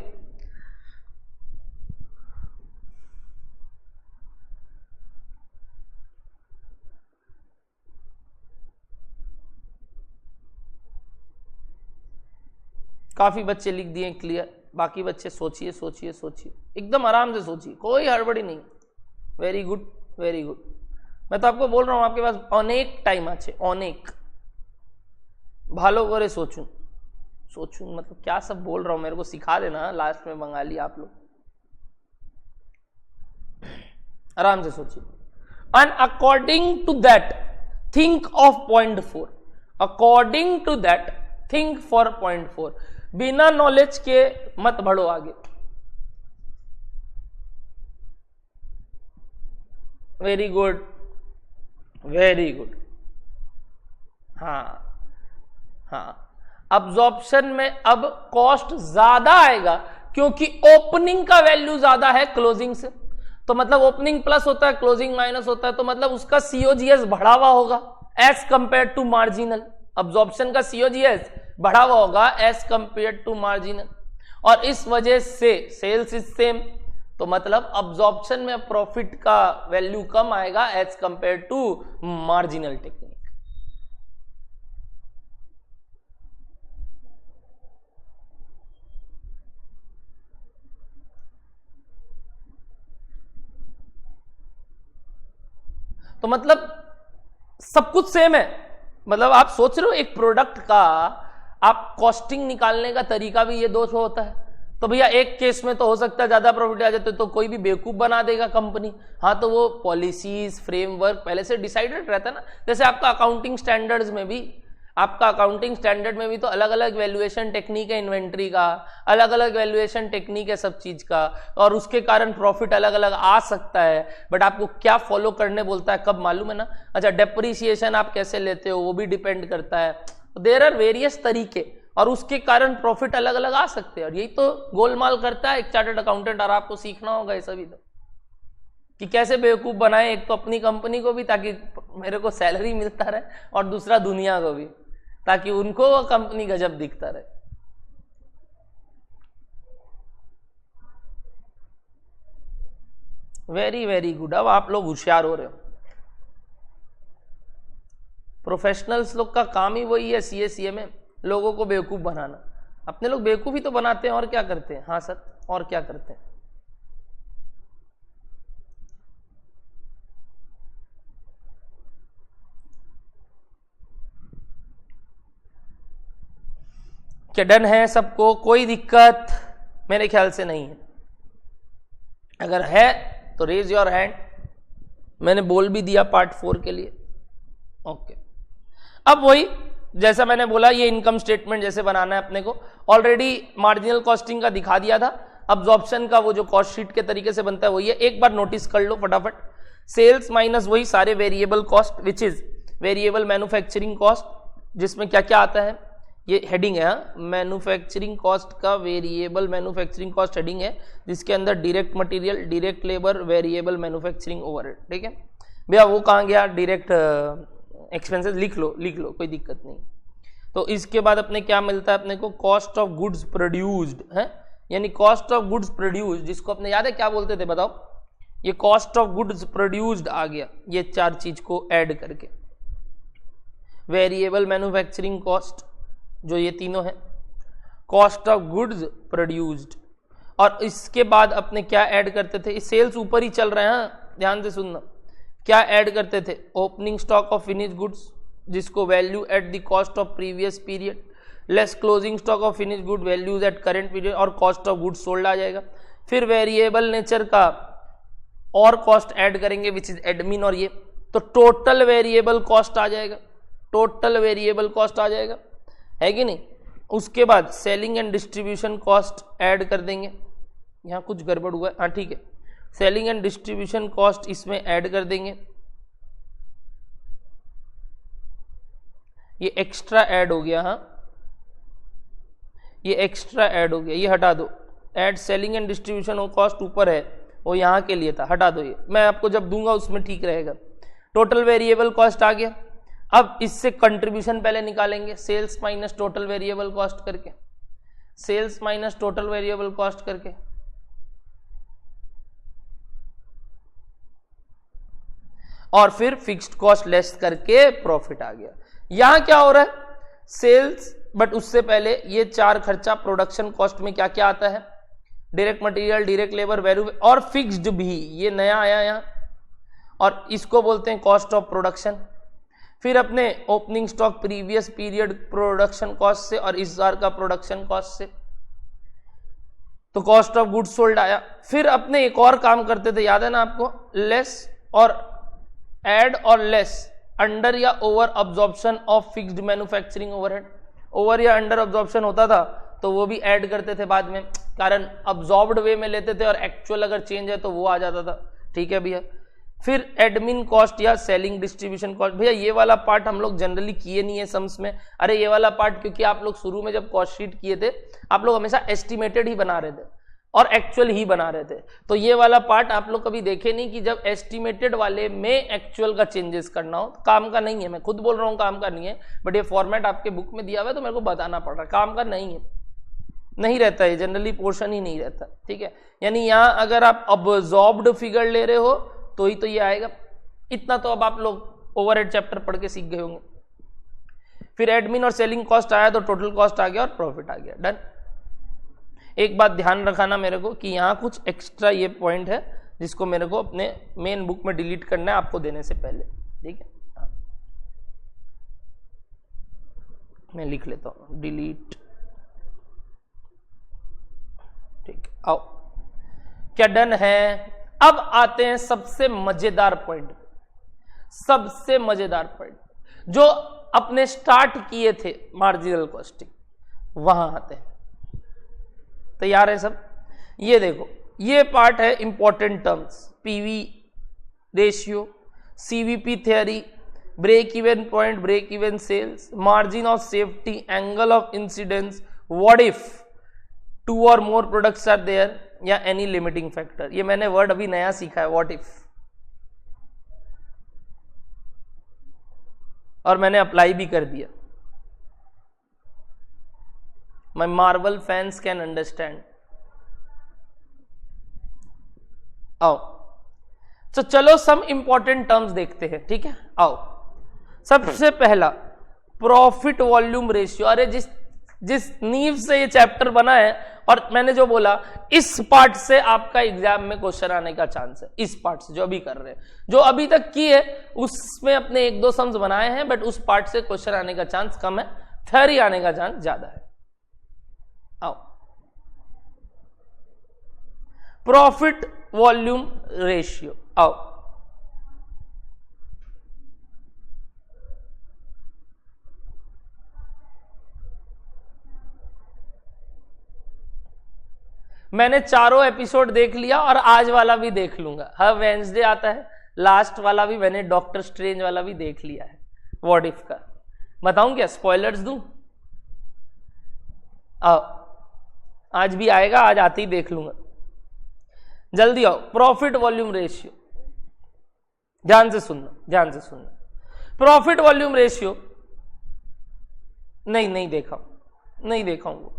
काफी बच्चे लिख दिए क्लियर, बाकी बच्चे सोचिए सोचिए सोचिए, एकदम आराम से सोचिए, कोई हड़बड़ी नहीं। Very good very good. मैं तो आपको बोल रहा हूं आपके पास अनेक टाइम আছে, अनेक। भालो करे सोचूं सोचूं मतलब क्या सब बोल रहा हूं, मेरे को सिखा देना लास्ट में बंगाली आप लोग। आराम से सोचिए। And according to that think of point 4, according to that think for point 4। बिना नॉलेज के मत बढ़ो आगे। Very good very good. हाँ हाँ, अब्जॉर्प्शन में अब कॉस्ट ज्यादा आएगा क्योंकि ओपनिंग का वैल्यू ज्यादा है क्लोजिंग से, तो मतलब ओपनिंग प्लस होता है क्लोजिंग माइनस होता है, तो मतलब उसका सीओजीएस बढ़ा हुआ होगा as compare to marginal. Absorption का सीओजीएस बढ़ा हुआ होगा एज कंपेयर टू मार्जिनल, और इस वजह से सेल्स इज सेम, तो मतलब अब्जॉर्प्शन में प्रॉफिट का वैल्यू कम आएगा as compare to marginal technique. तो मतलब सब कुछ सेम है। मतलब आप सोच रहे हो एक प्रोडक्ट का आप कॉस्टिंग निकालने का तरीका भी ये दोष होता है। तो भैया एक केस में तो हो सकता है ज्यादा प्रॉफिट आ जाए तो कोई भी बेवकूफ बना देगा कंपनी। हाँ, तो वो पॉलिसीज फ्रेमवर्क पहले से डिसाइडेड रहता है ना। जैसे आपका अकाउंटिंग स्टैंडर्ड्स में भी, आपका अकाउंटिंग स्टैंडर्ड में भी तो अलग अलग वैल्यूएशन टेक्निक है इन्वेंट्री का, अलग अलग वैल्यूएशन टेक्निक है सब चीज का, और उसके कारण प्रॉफिट अलग अलग आ सकता है। बट आपको क्या फॉलो करने बोलता है कब मालूम है ना। अच्छा, डेप्रिसिएशन आप कैसे लेते हो वो भी डिपेंड करता है। देयर आर वेरियस तरीके और उसके कारण प्रॉफिट अलग अलग आ सकते हैं। और यही तो गोलमाल करता है एक चार्टर्ड अकाउंटेंट। और आपको सीखना होगा ये सभी तो कि कैसे बेवकूफ बनाए, एक तो अपनी कंपनी को भी ताकि मेरे को सैलरी मिलता रहे, और दूसरा दुनिया को भी ताकि उनको वो कंपनी गजब दिखता रहे। Very very good. अब आप लोग होशियार हो रहे हो। प्रोफेशनल्स लोग का काम ही वही है सीए सीए में, लोगों को बेवकूफ बनाना। अपने लोग बेवकूफ ही तो बनाते हैं और क्या करते हैं। हाँ सर, और क्या करते हैं। क्या डन है सबको? कोई दिक्कत मेरे ख्याल से नहीं है। अगर है तो रेज योर हैंड। मैंने बोल भी दिया पार्ट 4 के लिए। ओके, अब वही जैसा मैंने बोला, ये इनकम स्टेटमेंट जैसे बनाना है अपने को, ऑलरेडी मार्जिनल कॉस्टिंग का दिखा दिया था। अब्जॉर्प्शन का वो जो कॉस्ट शीट के तरीके से बनता है वही है। एक बार नोटिस कर लो फटाफट। सेल्स माइनस वही सारे variable cost which is variable manufacturing cost, जिसमें क्या क्या आता है, ये हेडिंग है। मैन्युफैक्चरिंग कॉस्ट का वेरिएबल मैन्युफैक्चरिंग कॉस्ट हेडिंग है, जिसके अंदर direct material, direct labour, variable manufacturing overhead. ठीक है भैया, वो कहाँ गया? डायरेक्ट एक्सपेंसेस लिख लो कोई दिक्कत नहीं। तो इसके बाद अपने क्या मिलता है अपने को? कॉस्ट ऑफ गुड्स प्रोड्यूस्ड है, यानी कॉस्ट ऑफ गुड्स प्रोड्यूस्ड, जिसको अपने याद है क्या बोलते थे बताओ? ये कॉस्ट ऑफ गुड्स प्रोड्यूस्ड आ गया, ये चार चीज को ऐड करके। वेरिएबल मैन्युफैक्चरिंग कॉस्ट जो ये तीनों है, कॉस्ट ऑफ गुड्स प्रोड्यूस्ड, और इसके बाद अपने क्या ऐड करते थे? सेल्स ऊपर ही चल रहे हैं, ध्यान से सुनना। क्या ऐड करते थे? Opening stock of finish goods, जिसको value at the cost of previous period, less closing stock of finish good values at current period, और कॉस्ट ऑफ गुड्स सोल्ड आ जाएगा। फिर वेरिएबल नेचर का और कॉस्ट ऐड करेंगे विच इज एडमिन, और ये तो टोटल वेरिएबल कॉस्ट आ जाएगा, टोटल वेरिएबल कॉस्ट आ जाएगा, है कि नहीं? उसके बाद selling and distribution cost add कर देंगे। यहाँ कुछ गड़बड़ हुआ है, हाँ ठीक है, सेलिंग एंड डिस्ट्रीब्यूशन कॉस्ट इसमें ऐड कर देंगे। ये एक्स्ट्रा ऐड हो गया, हाँ ये एक्स्ट्रा ऐड हो गया, ये हटा दो। Add selling and distribution cost ऊपर है, वो यहाँ के लिए था, हटा दो ये, मैं आपको जब दूंगा उसमें ठीक रहेगा। टोटल वेरिएबल कॉस्ट आ गया। अब इससे कंट्रीब्यूशन पहले निकालेंगे, sales minus total variable cost करके, sales minus total variable cost करके, और फिर फिक्स्ड कॉस्ट लेस करके प्रॉफिट आ गया। यहां क्या हो रहा है? सेल्स, बट उससे पहले ये चार खर्चा प्रोडक्शन कॉस्ट में क्या क्या आता है? Direct material, direct labour, value और फिक्स्ड भी, ये नया आया यहां, और इसको बोलते हैं कॉस्ट ऑफ प्रोडक्शन। फिर अपने opening stock previous period production cost से और इस बार का प्रोडक्शन कॉस्ट से, तो कॉस्ट ऑफ गुड्स सोल्ड आया। फिर अपने एक और काम करते थे, याद है ना आपको? लेस और एड और लेस अंडर या over absorption of fixed manufacturing overhead. Over या अंडर अब्जॉर्प्शन होता था तो वो भी ऐड करते थे बाद में, कारण अब्जॉर्ब्ड वे में लेते थे और एक्चुअल अगर चेंज है तो वो आ जाता था। ठीक है भैया। फिर एडमिन कॉस्ट या सेलिंग डिस्ट्रीब्यूशन कॉस्ट, भैया ये वाला पार्ट हम लोग जनरली किए नहीं है सम्स में। अरे ये वाला पार्ट क्योंकि आप लोग शुरू में जब कॉस्ट शीट किए थे आप लोग हमेशा एस्टिमेटेड ही बना रहे थे और एक्चुअल ही बना रहे थे, तो ये वाला पार्ट आप लोग कभी देखे नहीं कि जब एस्टिमेटेड वाले में एक्चुअल का चेंजेस करना हो। काम का नहीं है, मैं खुद बोल रहा हूँ काम का नहीं है, बट ये फॉर्मेट आपके बुक में दिया हुआ है तो मेरे को बताना पड़ रहा है, काम का नहीं है, नहीं रहता है जनरली, पोर्शन ही नहीं रहता। ठीक है, यानी यहाँ अगर आप अब्जॉर्ब्ड फिगर ले रहे हो तो ही तो ये आएगा। इतना तो अब आप लोग ओवरहेड चैप्टर पढ़ के सीख गए होंगे। फिर एडमिन और सेलिंग कॉस्ट आया तो टोटल कॉस्ट आ गया और प्रॉफिट आ गया। डन। एक बात ध्यान रखाना मेरे को कि यहाँ कुछ एक्स्ट्रा ये पॉइंट है, जिसको मेरे को अपने मेन बुक में डिलीट करना है आपको देने से पहले, ठीक है। हाँ। मैं लिख लेता हूं डिलीट, ठीक। आओ, क्या डन है? अब आते हैं सबसे मजेदार पॉइंट, सबसे मजेदार पॉइंट जो अपने स्टार्ट किए थे मार्जिनल कॉस्टिंग, वहां आते हैं। तैयार है सब? ये देखो, ये पार्ट है important terms, PV ratio, CVP theory, break even point, break even sales, margin of safety, angle of incidence, what if 2 or more products are there, या एनी लिमिटिंग फैक्टर। ये मैंने वर्ड अभी नया सीखा है, व्हाट इफ, और मैंने apply भी कर दिया। My Marvel fans can understand. आओ, तो चलो सम इंपॉर्टेंट टर्म्स देखते हैं, ठीक है। आओ, सबसे पहला प्रॉफिट वॉल्यूम रेशियो। अरे जिस नींव से ये चैप्टर बना है, और मैंने जो बोला, इस पार्ट से आपका एग्जाम में क्वेश्चन आने का चांस है। इस पार्ट से जो अभी कर रहे हैं, जो अभी तक की है उसमें अपने 1-2 सम्स बनाए हैं, बट उस पार्ट से क्वेश्चन आने का चांस कम है, थ्योरी आने का चांस ज्यादा है। आओ, प्रॉफिट वॉल्यूम रेशियो। आओ, मैंने चारों एपिसोड देख लिया और आज वाला भी देख लूंगा। हर वेडनेसडे आता है, लास्ट वाला भी मैंने डॉक्टर स्ट्रेंज वाला भी देख लिया है, व्हाट इफ का। बताऊं क्या, स्पॉयलर्स दूं? आओ, आज भी आएगा, आज आते ही देख लूंगा, जल्दी आओ। प्रॉफिट वॉल्यूम रेशियो, ध्यान से सुनना, ध्यान से सुनना। प्रॉफिट वॉल्यूम रेशियो नहीं देखा, नहीं देखा वो,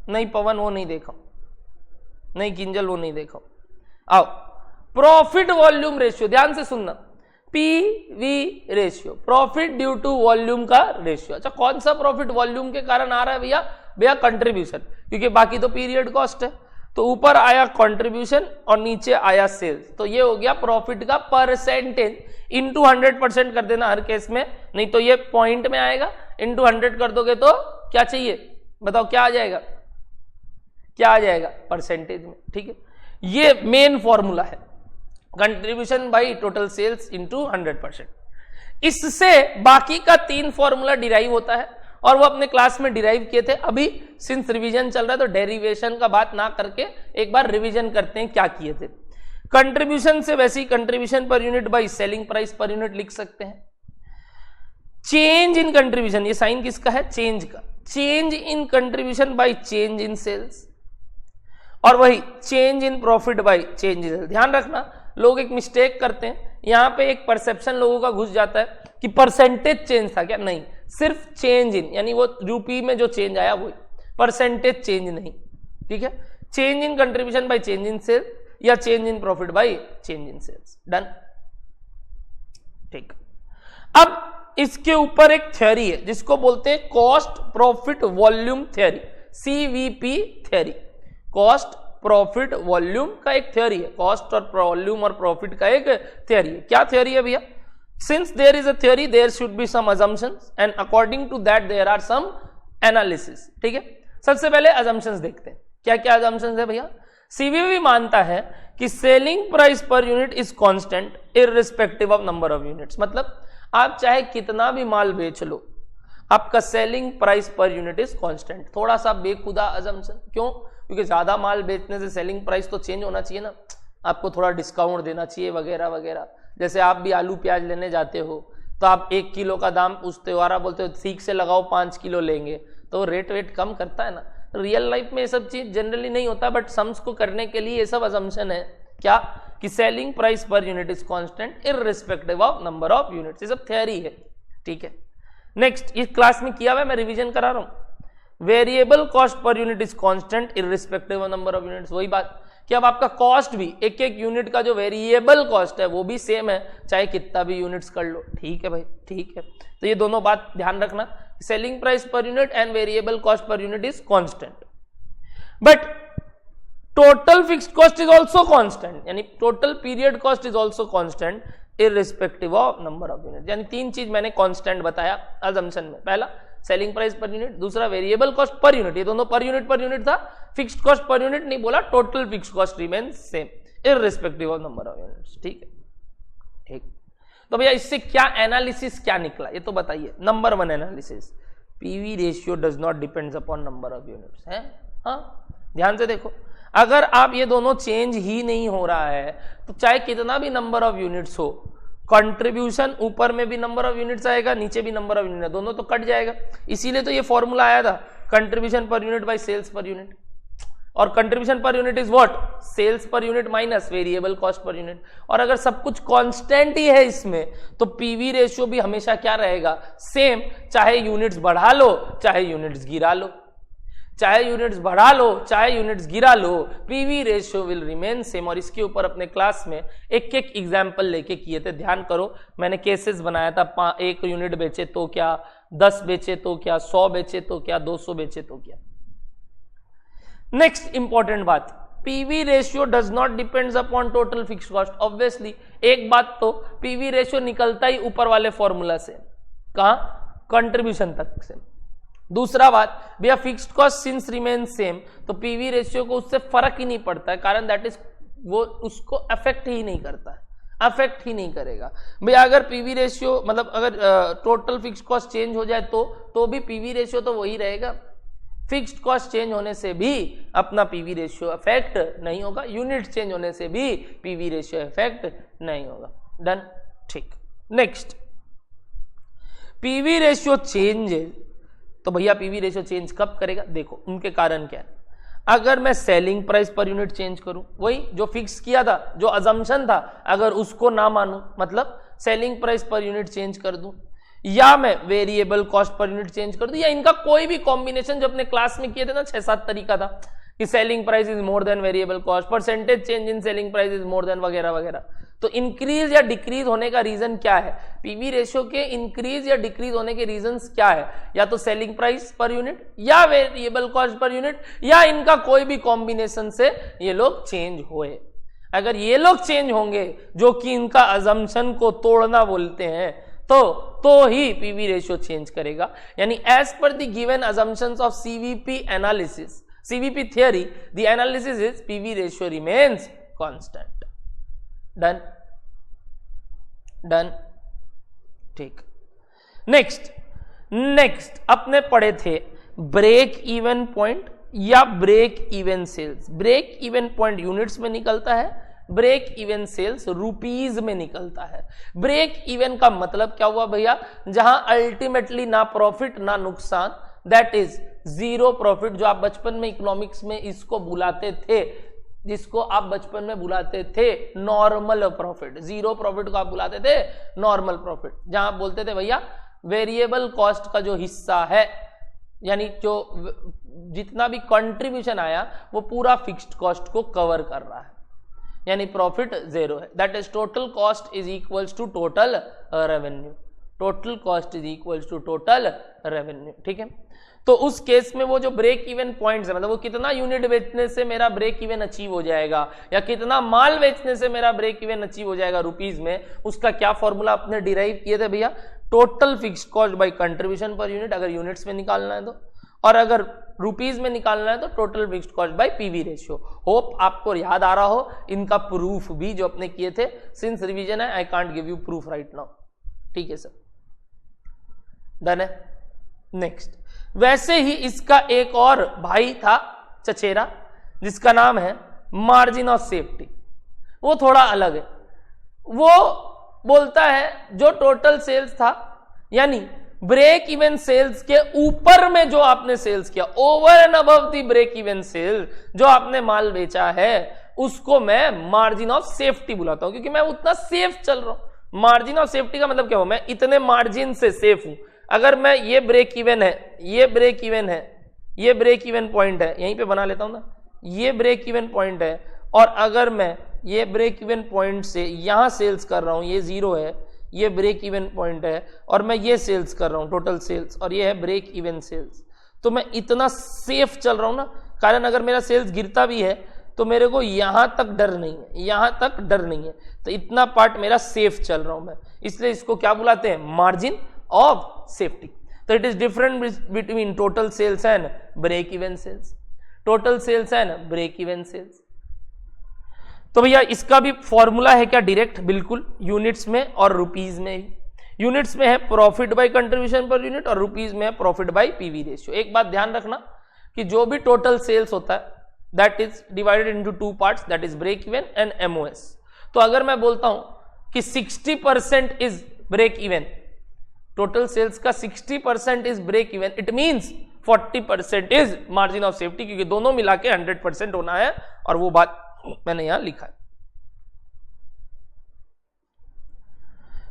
नहीं पवन वो नहीं देखा, नहीं किंजल वो नहीं देखा। आओ, प्रॉफिट वॉल्यूम रेशियो, ध्यान से सुनना। PV ratio, profit due to volume का रेशियो। अच्छा, कौन सा प्रॉफिट वॉल्यूम के कारण आ रहा है भैया? भैया कंट्रीब्यूशन, क्योंकि बाकी तो पीरियड कॉस्ट है। तो ऊपर आया कंट्रीब्यूशन और नीचे आया सेल्स, तो ये हो गया प्रॉफिट का परसेंटेज। इंटू 100% कर देना हर केस में, नहीं तो ये पॉइंट में आएगा। इंटू 100 कर दोगे तो क्या चाहिए बताओ, क्या आ जाएगा? क्या आ जाएगा? परसेंटेज में, ठीक है। ये मेन फॉर्मूला है, contribution by total sales into 100%। इससे बाकी का 3 फॉर्मूला डिराइव होता है, और वो अपने क्लास में डिराइव किए थे। अभी सिंस रिवीजन चल रहा है तो डेरिवेशन का बात ना करके एक बार रिवीजन करते हैं क्या किए थे। कंट्रीब्यूशन से वैसे ही contribution per unit by selling price per unit लिख सकते हैं। चेंज इन कंट्रीब्यूशन, ये साइन किसका है? चेंज का। Change in contribution by change in sales, और वही change in profit by change in sales. ध्यान रखना, लोग एक मिस्टेक करते हैं, यहां पे एक परसेप्शन लोगों का घुस जाता है कि परसेंटेज चेंज था क्या। नहीं, सिर्फ चेंज इन, यानी वो यूपी में जो चेंज आया वो, परसेंटेज चेंज नहीं, ठीक है। Change in contribution by change in sales या change in profit by change in sales. Done, ठीक। अब इसके ऊपर एक थ्योरी है जिसको बोलते हैं cost profit volume theory, CVP theory. Cost profit volume का एक थ्योरी है, कॉस्ट और वॉल्यूम और प्रॉफिट का एक थ्योरी है। क्या थ्योरी है भैया? Since there is a theory there should be some assumptions and according to that there are some analysis, ठीक है। सबसे पहले अजम्पशंस देखते हैं, क्या क्या अजम्पशंस है भैया? सीवीपी मानता है कि selling price per unit is constant irrespective of number of units. मतलब आप चाहे कितना भी माल बेच लो, आपका selling price per unit is constant. थोड़ा सा बेखुदा अजम्पशन, क्यों? क्योंकि ज्यादा माल बेचने से सेलिंग प्राइस तो चेंज होना चाहिए ना, आपको थोड़ा डिस्काउंट देना चाहिए वगैरह वगैरह। जैसे आप भी आलू प्याज लेने जाते हो तो आप 1 किलो का दाम पूछते हो और आप बोलते हो ठीक से लगाओ 5 किलो लेंगे, तो रेट वेट कम करता है ना। रियल लाइफ में ये सब चीज जनरली नहीं होता, बट सम्स को करने के लिए ये सब असम्पशन है। क्या? कि selling price per unit is constant irrespective of number of units. ये सब थ्योरी है, ठीक है। नेक्स्ट, इस क्लास में किया हुआ मैं रिवीजन करा रहा हूं। Variable cost per unit is constant irrespective of number of units. वही बात कि अब आपका कॉस्ट भी, एक एक यूनिट का जो वेरिएबल कॉस्ट है वो भी सेम है, चाहे कितना भी यूनिट्स कर लो, ठीक है भाई, ठीक है। तो ये दोनों बात ध्यान रखना, selling price per unit and variable cost per unit is constant. But total fixed cost is also constant, यानी total period cost is also constant irrespective of number of unit. यानी तीन चीज मैंने कांस्टेंट बताया अजम्पशन में, पहला selling price per unit, दूसरा variable cost per unit, ये दोनों पर यूनिट था, फिक्स्ड कॉस्ट पर यूनिट नहीं बोला, total fixed cost remain same irrespective of number of units. ठीक है, ठीक। तो भैया इससे क्या एनालिसिस क्या निकला ये तो बताइए। Number one analysis, PV ratio does not depends upon number of units है। हाँ, ध्यान से देखो, अगर आप ये दोनों चेंज ही नहीं हो रहा है तो चाहे कितना भी नंबर ऑफ यूनिट्स हो, कंट्रीब्यूशन ऊपर में भी नंबर ऑफ यूनिट्स आएगा, नीचे भी नंबर ऑफ यूनिट, दोनों तो कट जाएगा। इसीलिए तो ये फॉर्मूला आया था, contribution per unit by sales per unit, और contribution per unit is what, sales per unit minus variable cost per unit. और अगर सब कुछ कांस्टेंट ही है इसमें, तो पीवी रेशियो भी हमेशा क्या रहेगा, सेम, चाहे यूनिट्स बढ़ा लो चाहे यूनिट्स गिरा लो, चाहे यूनिट्स बढ़ा लो चाहे यूनिट्स गिरा लो, PV ratio will remain same. और इसके ऊपर अपने क्लास में एक एक एग्जाम्पल लेके किए थे, ध्यान करो, मैंने केसेस बनाया था, 1 यूनिट बेचे तो क्या, 10 बेचे तो क्या, 100 बेचे तो क्या, 200 बेचे तो क्या। नेक्स्ट इंपॉर्टेंट बात, PV ratio does not depends upon total fixed cost. Obviously एक बात तो पीवी रेशियो निकलता ही ऊपर वाले फॉर्मूला से, कहां, कंट्रीब्यूशन तक से। दूसरा बात भैया, fixed cost since remain same, तो पीवी रेशियो को उससे फर्क ही नहीं पड़ता है, कारण दैट इज वो उसको अफेक्ट ही नहीं करता है, अफेक्ट ही नहीं करेगा भैया। अगर पीवी रेशियो मतलब अगर टोटल फिक्स्ड कॉस्ट चेंज हो जाए तो भी पीवी रेशियो तो वही रहेगा, फिक्स्ड कॉस्ट चेंज होने से भी अपना पीवी रेशियो अफेक्ट नहीं होगा, यूनिट चेंज होने से भी पीवी रेशियो अफेक्ट नहीं होगा। डन, ठीक। नेक्स्ट, पीवी रेशियो चेंज, तो भैया पीवी रेशियो चेंज कब करेगा, देखो उनके कारण क्या है। अगर मैं selling price per unit change करूं, वही जो फिक्स किया था, जो अजम्पशन था, अगर उसको ना मानूं, मतलब selling price per unit change कर दूं, या मैं variable cost per unit change कर दूं, या इनका कोई भी कॉम्बिनेशन, जो अपने क्लास में किए थे ना 6-7 तरीका था कि selling price is more then variable cost, percentage change in selling price is more then वगैरह वगैरह। तो इंक्रीज या डिक्रीज होने का रीजन क्या है, पीवी रेशियो के इंक्रीज या डिक्रीज होने के रीजंस क्या है, या तो सेलिंग प्राइस पर यूनिट, या वेरिएबल कॉस्ट पर यूनिट, या इनका कोई भी कॉम्बिनेशन से ये लोग चेंज हुए। अगर ये लोग चेंज होंगे, जो कि इनका अजम्पशन को तोड़ना बोलते हैं, तो ही पीवी रेशियो चेंज करेगा। यानी as per the given assumptions of CVP analysis, CVP theory, the analysis is PV ratio remains constant. Done, done, ठीक। नेक्स्ट अपने पढ़े थे ब्रेक इवन पॉइंट या break even sales. Break even point units में निकलता है, ब्रेक इवन सेल्स रुपीज में निकलता है। ब्रेक इवन का मतलब क्या हुआ भैया, जहां अल्टीमेटली ना प्रॉफिट ना नुकसान, दैट इज जीरो प्रॉफिट, जो आप बचपन में इकोनॉमिक्स में इसको बुलाते थे, जिसको आप बचपन में बुलाते थे नॉर्मल प्रॉफिट, जीरो प्रॉफिट को आप बुलाते थे नॉर्मल प्रॉफिट, जहां आप बोलते थे भैया वेरिएबल कॉस्ट का जो हिस्सा है, यानी जो जितना भी कंट्रीब्यूशन आया वो पूरा फिक्स्ड कॉस्ट को कवर कर रहा है, यानी प्रॉफिट जीरो है। That is total cost is equals to total revenue, total cost is equals to total revenue, ठीक है। तो उस केस में वो जो ब्रेक इवन पॉइंट्स है, मतलब वो कितना यूनिट बेचने से मेरा ब्रेक इवन अचीव हो जाएगा, या कितना माल बेचने से मेरा ब्रेक इवन अचीव हो जाएगा रुपीज में, उसका क्या फॉर्मूला अपने डिराइव किए थे भैया, total fixed cost by contribution per unit, अगर यूनिट्स में निकालना है तो, और अगर रुपीज में निकालना है तो total fixed cost bye PV ratio. Hope आपको याद आ रहा हो, इनका प्रूफ भी जो अपने किए थे, सिंस रिवीजन है I can't give you proof right now, ठीक है सर, डन है। नेक्स्ट, वैसे ही इसका एक और भाई था चचेरा, जिसका नाम है मार्जिन ऑफ सेफ्टी। वो थोड़ा अलग है, वो बोलता है जो टोटल सेल्स था, यानी ब्रेक इवन सेल्स के ऊपर में जो आपने सेल्स किया, over and above the break even sale जो आपने माल बेचा है, उसको मैं मार्जिन ऑफ सेफ्टी बुलाता हूं, क्योंकि मैं उतना सेफ चल रहा हूं। मार्जिन ऑफ सेफ्टी का मतलब क्या हो, मैं इतने मार्जिन से सेफ हूं। अगर मैं ये ब्रेक इवन है, ये ब्रेक इवन है, ये ब्रेक इवन पॉइंट है, यहीं पे बना लेता हूं ना, ये ब्रेक इवन पॉइंट है, और अगर मैं ये ब्रेक इवन पॉइंट से यहां सेल्स कर रहा हूं, ये जीरो है, ये ब्रेक इवन पॉइंट है, और मैं ये सेल्स कर रहा हूं टोटल सेल्स, और ये है ब्रेक इवन सेल्स, तो मैं इतना सेफ चल रहा हूं ना, कारण अगर मेरा सेल्स गिरता भी है तो मेरे को यहां तक डर नहीं है, यहां तक डर नहीं है, तो इतना पार्ट मेरा सेफ चल रहा हूं मैं, इसलिए इसको क्या बुलाते हैं, मार्जिन ऑफ सेफ्टी। तो it is different between total sales and break even sales, total sales and break even sales. तो भैया इसका भी फॉर्मूला है क्या, डायरेक्ट, बिल्कुल, यूनिट्स में और रुपीज में ही। यूनिट्स में है profit by contribution per unit और रुपीज में है प्रॉफिट बाय पीवी रेशियो। एक बात ध्यान रखना कि जो भी टोटल सेल्स होता है that is divided into two parts, that is break even and MOS. तो अगर मैं बोलता हूं कि 60% is break even, total sales का 60% is break even, it means 40% is margin of safety, क्योंकि दोनों मिला के 100% होना है, और वो बात मैंने यहां लिखा है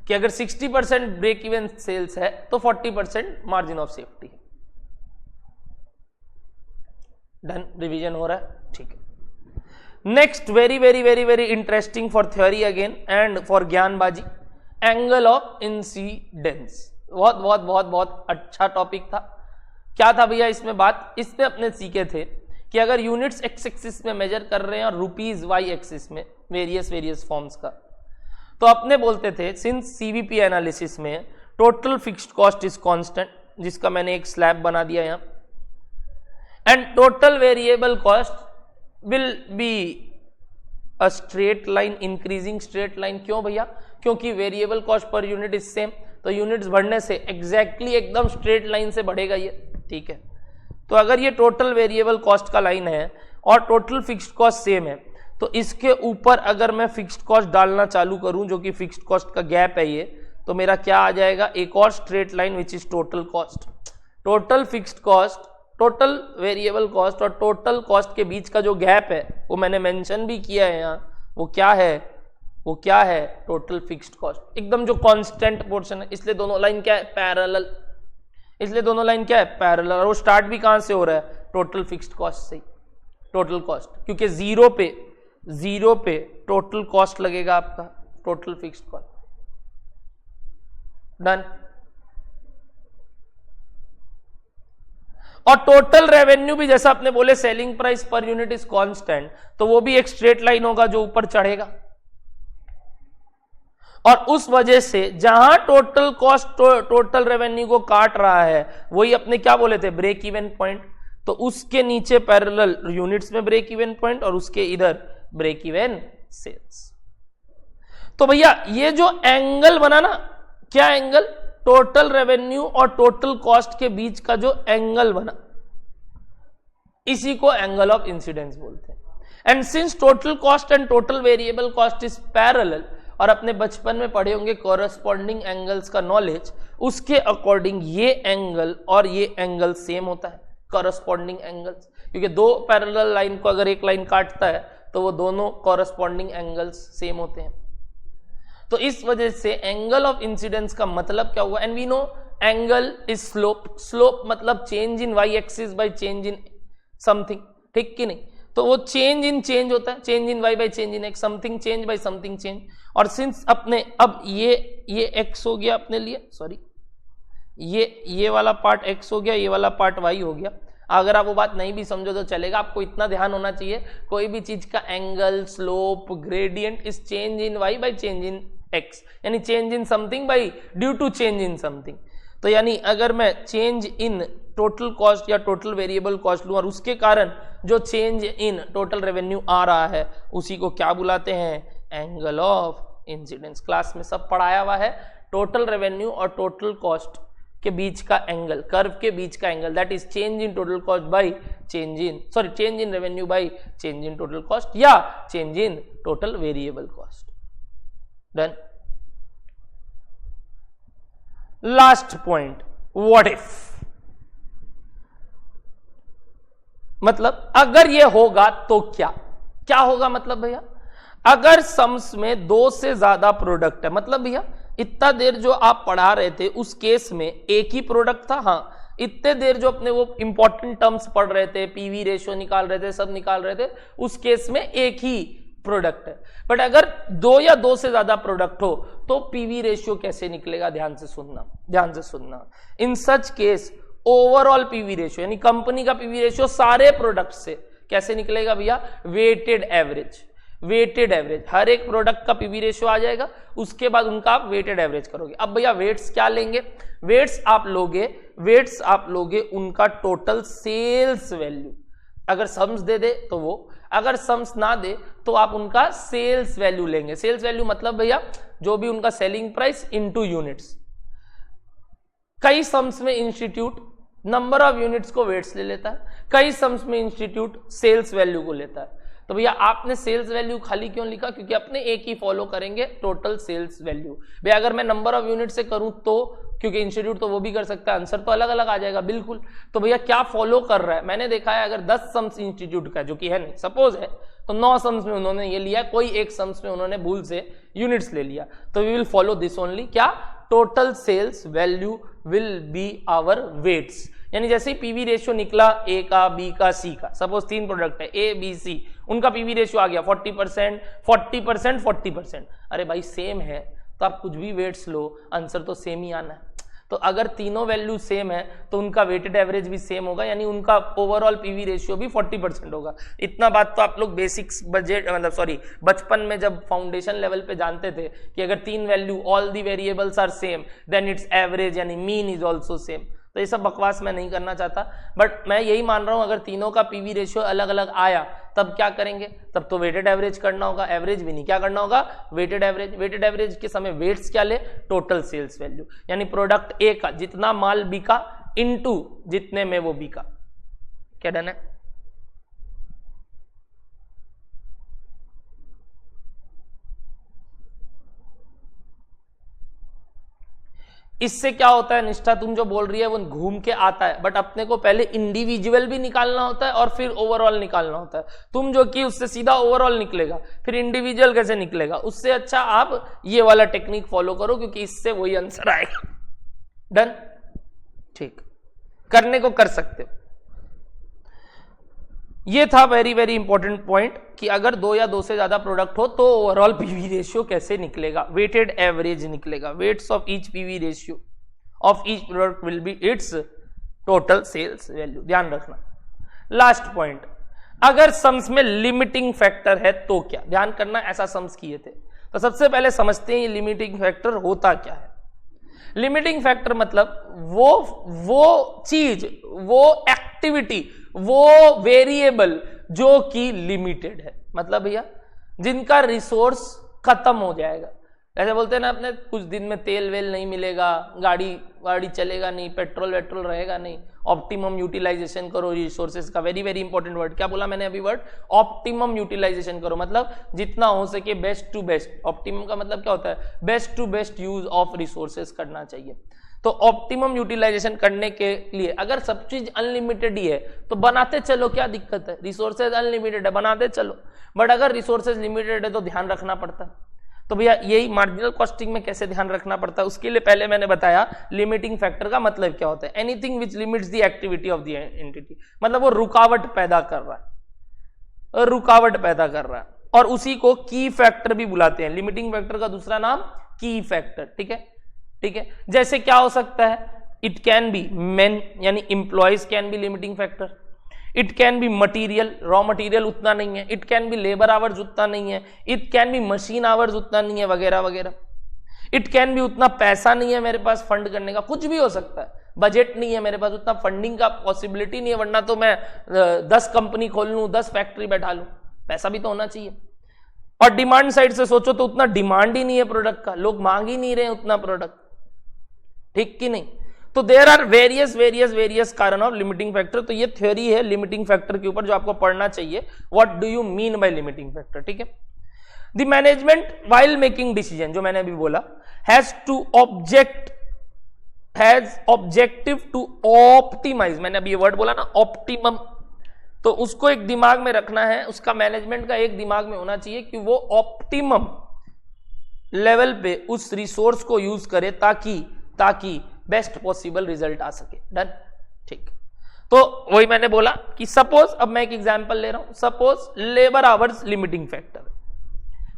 कि अगर 60% ब्रेक इवन सेल्स है तो 40% मार्जिन ऑफ सेफ्टी है। डन, रिवीजन हो रहा है, ठीक है। Next very very very very interesting for theory again and for ज्ञानबाजी, एंगल ऑफ इंसिडेंस। बहुत बहुत बहुत बहुत अच्छा टॉपिक था। क्या था भैया इसमें बात, इसमें अपने सीखे थे कि अगर यूनिट्स एक्स एक्सिस में मेजर कर रहे हैं और रुपीज वाई एक्सिस में, वेरियस फॉर्म्स का, तो अपने बोलते थे सिंस सीवीपी एनालिसिस में total fixed cost is constant, जिसका मैंने एक स्लैब बना दिया यहां, and total variable cost will be a straight line, increasing straight line. क्यों भैया, क्योंकि variable cost per unit is same, तो यूनिट्स बढ़ने से एग्जैक्टली एकदम स्ट्रेट लाइन से बढ़ेगा ये, ठीक है। तो अगर ये टोटल वेरिएबल कॉस्ट का लाइन है और टोटल फिक्स्ड कॉस्ट सेम है, तो इसके ऊपर अगर मैं फिक्स्ड कॉस्ट डालना चालू करूं, जो कि फिक्स्ड कॉस्ट का गैप है ये, तो मेरा क्या आ जाएगा, एक और straight line which is total cost. Total fixed cost, total variable cost और टोटल कॉस्ट के बीच का जो गैप है वो मैंने मेंशन भी किया है यहाँ, वो क्या है, वो क्या है, टोटल फिक्स्ड कॉस्ट, एकदम जो कांस्टेंट पोर्शन है। इसलिए दोनों लाइन क्या है, पैरेलल, इसलिए दोनों लाइन क्या है, पैरेलल। और वो स्टार्ट भी कहां से हो रहा है, टोटल फिक्स्ड कॉस्ट से, टोटल कॉस्ट, क्योंकि जीरो पे टोटल कॉस्ट लगेगा आपका, टोटल फिक्स्ड कॉस्ट। डन। और टोटल रेवेन्यू भी जैसा आपने बोले selling price per unit is constant, तो वो भी एक स्ट्रेट लाइन होगा जो ऊपर चढ़ेगा। और उस वजह से जहां टोटल कॉस्ट टोटल रेवेन्यू को काट रहा है, वही अपने क्या बोले थे, ब्रेक इवन पॉइंट, तो उसके नीचे पैरेलल यूनिट्स में ब्रेक इवन पॉइंट और उसके इधर ब्रेक इवन सेल्स। तो भैया ये जो एंगल बना ना, क्या एंगल, टोटल रेवेन्यू और टोटल कॉस्ट के बीच का जो एंगल बना, इसी को एंगल ऑफ इंसिडेंस बोलते हैं। And since total cost and total variable cost is parallel, और अपने बचपन में पढ़े होंगे कॉरस्पॉन्डिंग एंगल्स का नॉलेज, उसके अकॉर्डिंग ये एंगल और ये एंगल सेम होता है, कॉरस्पॉन्डिंग एंगल्स, क्योंकि दो पैरेलल लाइन को अगर एक लाइन काटता है तो वो दोनों कॉरस्पॉन्डिंग एंगल्स सेम होते हैं। तो इस वजह से एंगल ऑफ इंसिडेंस का मतलब क्या हुआ, and we know angle is slope, slope मतलब change in y axis by change in something, ठीक कि नहीं। तो वो चेंज इन चेंज होता है, change in y by change in x, something change by something change. और सिंस अपने अब ये एक्स हो गया अपने लिए, सॉरी ये वाला पार्ट एक्स हो गया, ये वाला पार्ट वाई हो गया। अगर आप वो बात नहीं भी समझो तो चलेगा, आपको इतना ध्यान होना चाहिए, कोई भी चीज का angle, slope, gradient is change in y by change in x, यानी change in something by due to change in something. तो यानी अगर मैं चेंज इन टोटल कॉस्ट या टोटल वेरिएबल कॉस्ट लूं और उसके कारण जो चेंज इन टोटल रेवेन्यू आ रहा है, उसी को क्या बुलाते हैं, एंगल ऑफ इंसिडेंस। क्लास में सब पढ़ाया हुआ है, टोटल रेवेन्यू और टोटल कॉस्ट के बीच का एंगल, कर्व के बीच का angle, that is change in total cost by change in revenue by change in total cost या change in total variable cost. Done. Last point, what if, मतलब अगर ये होगा तो क्या होगा, मतलब भैया अगर सम्स में दो से ज्यादा प्रोडक्ट है, मतलब भैया इतना देर जो आप पढ़ा रहे थे उस केस में एक ही प्रोडक्ट था, हाँ इतने देर जो अपने वो इंपॉर्टेंट टर्म्स पढ़ रहे थे, पीवी रेशियो निकाल रहे थे, सब निकाल रहे थे, उस केस में एक ही प्रोडक्ट है। बट अगर दो या दो से ज्यादा प्रोडक्ट हो तो पीवी रेशियो कैसे निकलेगा, ध्यान से सुनना। In such case overall PV ratio, यानी कंपनी का पीवी रेशियो सारे प्रोडक्ट से, कैसे निकलेगा भैया? Weighted average. वेटेड एवरेज, हर एक प्रोडक्ट का पीवी रेशियो आ जाएगा, उसके बाद उनका आप वेटेड एवरेज करोगे। अब भैया वेट्स क्या लेंगे? वेट्स आप लोगे उनका टोटल सेल्स वैल्यू। अगर सम्स दे दे तो वो, अगर सम्स ना दे तो आप उनका सेल्स वैल्यू लेंगे। सेल्स वैल्यू मतलब भैया जो भी उनका सेलिंग प्राइस इनटू यूनिट्स। कई सम्स में इंस्टीट्यूट नंबर ऑफ यूनिट्स को वेट्स ले लेता है, कई सम्स में इंस्टीट्यूट सेल्स वैल्यू को लेता है। तो भैया आपने सेल्स वैल्यू खाली क्यों लिखा? क्योंकि अपने एक ही फॉलो करेंगे, टोटल सेल्स वैल्यू। भैया अगर मैं नंबर ऑफ यूनिट से करूं तो, क्योंकि इंस्टीट्यूट तो वो भी कर सकता है, आंसर तो अलग अलग आ जाएगा बिल्कुल। तो भैया क्या फॉलो कर रहा है? मैंने देखा है अगर 10 सम्स इंस्टीट्यूट का, जो कि है नहीं, सपोज है, तो 9 सम्स में उन्होंने ये लिया, कोई एक सम्स में उन्होंने भूल से यूनिट्स ले लिया, तो we will follow this only. क्या? Total sales value will be our weights. यानी जैसे ही पीवी रेशियो निकला ए का, बी का, सी का, सपोज 3 प्रोडक्ट है ए बी सी, उनका पीवी रेशियो आ गया 40%, 40%, 40%। अरे भाई सेम है तो आप कुछ भी वेट्स लो, आंसर तो सेम ही आना है। तो अगर तीनों वैल्यू सेम है तो उनका वेटेड एवरेज भी सेम होगा, यानी उनका ओवरऑल पीवी रेशियो भी 40% होगा। इतना बात तो आप लोग बेसिक्स बचपन में जब फाउंडेशन लेवल पे जानते थे कि अगर 3 value all the variables are same then its average यानी मीन इज ऑल्सो सेम। तो ये सब बकवास मैं नहीं करना चाहता, बट मैं यही मान रहा हूं अगर तीनों का पीवी रेशियो अलग अलग आया तब क्या करेंगे? तब तो वेटेड एवरेज करना होगा, एवरेज भी नहीं, क्या करना होगा? Weighted average. वेटेड एवरेज के समय वेट्स क्या ले? टोटल सेल्स वैल्यू, यानी प्रोडक्ट ए का जितना माल बिका इनटू जितने में वो बिका। क्या डन है? इससे क्या होता है निष्ठा, तुम जो बोल रही है वो घूम के आता है, बट अपने को पहले इंडिविजुअल भी निकालना होता है और फिर ओवरऑल निकालना होता है। तुम जो कि उससे सीधा ओवरऑल निकलेगा, फिर इंडिविजुअल कैसे निकलेगा? उससे अच्छा आप ये वाला टेक्निक फॉलो करो, क्योंकि इससे वही आंसर आएगा। डन? ठीक, करने को कर सकते हो। ये था वेरी वेरी इंपॉर्टेंट पॉइंट कि अगर 2 या 2 से ज्यादा प्रोडक्ट हो तो ओवरऑल पीवी रेशियो कैसे निकलेगा? वेटेड एवरेज निकलेगा। Weights of each PV ratio of each product will be its total sales value. ध्यान रखना। लास्ट पॉइंट, अगर सम्स में लिमिटिंग फैक्टर है तो क्या? ध्यान करना, ऐसा सम्स किए थे। तो सबसे पहले समझते हैं ये लिमिटिंग फैक्टर होता क्या है। लिमिटिंग फैक्टर मतलब वो चीज, वो एक्टिविटी, वो वेरिएबल जो कि लिमिटेड है। मतलब भैया जिनका रिसोर्स खत्म हो जाएगा, ऐसे बोलते हैं ना अपने, कुछ दिन में तेल वेल नहीं मिलेगा, गाड़ी चलेगा नहीं, पेट्रोल वेट्रोल रहेगा नहीं, ऑप्टिमम यूटिलाइजेशन करो रिसोर्सेज का। वेरी वेरी इंपॉर्टेंट वर्ड, क्या बोला मैंने अभी वर्ड? ऑप्टिमम यूटिलाइजेशन करो, मतलब जितना हो सके बेस्ट टू बेस्ट। ऑप्टिमम का मतलब क्या होता है? Best to best use of resources करना चाहिए। तो ऑप्टिमम यूटिलाइजेशन करने के लिए अगर सब चीज अनलिमिटेड ही है तो बनाते चलो, क्या दिक्कत है? रिसोर्सेज अनलिमिटेड है, बनाते चलो। बट अगर रिसोर्सेज लिमिटेड है तो ध्यान रखना पड़ता है। तो भैया यही मार्जिनल कॉस्टिंग में कैसे ध्यान रखना पड़ता है, उसके लिए पहले मैंने बताया लिमिटिंग फैक्टर का मतलब क्या होता है। Anything which limits the activity of the entity, मतलब वो रुकावट पैदा कर रहा है, रुकावट पैदा कर रहा है, और उसी को की फैक्टर भी बुलाते हैं। लिमिटिंग फैक्टर का दूसरा नाम की फैक्टर। ठीक है, ठीक है। जैसे क्या हो सकता है? इट कैन बी मेन, यानी employees can be limiting factor. It can be material, raw material उतना नहीं है। It can be labour hours उतना नहीं है। It can be machine hours उतना नहीं है, वगैरह वगैरह। इट कैन बी उतना पैसा नहीं है मेरे पास फंड करने का, कुछ भी हो सकता है। बजट नहीं है मेरे पास, उतना फंडिंग का पॉसिबिलिटी नहीं है, वरना तो मैं 10 कंपनी खोल लूं, 10 फैक्ट्री बैठा लूं। पैसा भी तो होना चाहिए। और डिमांड साइड से सोचो तो उतना डिमांड ही नहीं है प्रोडक्ट का, लोग मांग ही नहीं रहे उतना प्रोडक्ट। ठीक कि नहीं? तो देयर आर वेरियस कारण ऑफ लिमिटिंग फैक्टर। तो ये थ्योरी है लिमिटिंग फैक्टर के ऊपर जो आपको पढ़ना चाहिए। What do you mean by limiting factor? ठीक है। The management while making decision, जो मैंने अभी बोला, हैज ऑब्जेक्टिव टू ऑप्टिमाइज। मैंने अभी ये वर्ड बोला ना, ऑप्टिमम, तो उसको एक दिमाग में रखना है। उसका मैनेजमेंट का एक दिमाग में होना चाहिए कि वो ऑप्टिमम लेवल पे उस रिसोर्स को यूज करे ताकि बेस्ट पॉसिबल रिजल्ट आ सके। डन? ठीक। तो वही मैंने बोला कि सपोज, अब मैं एक एग्जांपल ले रहा हूं, suppose labour hours limiting factor,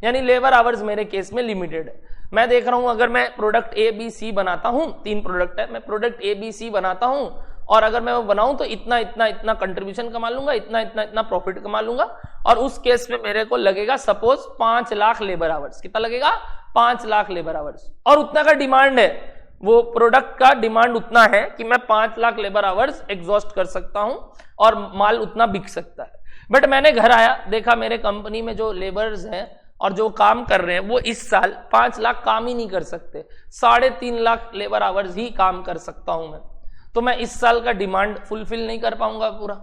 यानी लेबर आवर्स मेरे केस में लिमिटेड है। मैं देख रहा हूं अगर मैं प्रोडक्ट ए बी सी बनाता हूं, 3 प्रोडक्ट है, मैं प्रोडक्ट ए बी सी बनाता हूं और अगर मैं वो बनाऊं तो इतना इतना इतना कंट्रीब्यूशन कमा लूंगा, इतना इतना इतना प्रॉफिट कमा लूंगा। और उस केस में मेरे को लगेगा सपोज 5 लाख लेबर आवर्स। कितना लगेगा? 5 लाख लेबर आवर्स। और उतना का डिमांड है, वो प्रोडक्ट का डिमांड उतना है कि मैं 5 लाख लेबर आवर्स एग्जॉस्ट कर सकता हूं और माल उतना बिक सकता है। बट मैंने घर आया, देखा मेरे कंपनी में जो लेबर्स हैं और जो काम कर रहे हैं वो इस साल 5 लाख काम ही नहीं कर सकते, 3.5 लाख लेबर आवर्स ही काम कर सकता हूं मैं। तो मैं इस साल का डिमांड फुलफिल नहीं कर पाऊंगा पूरा,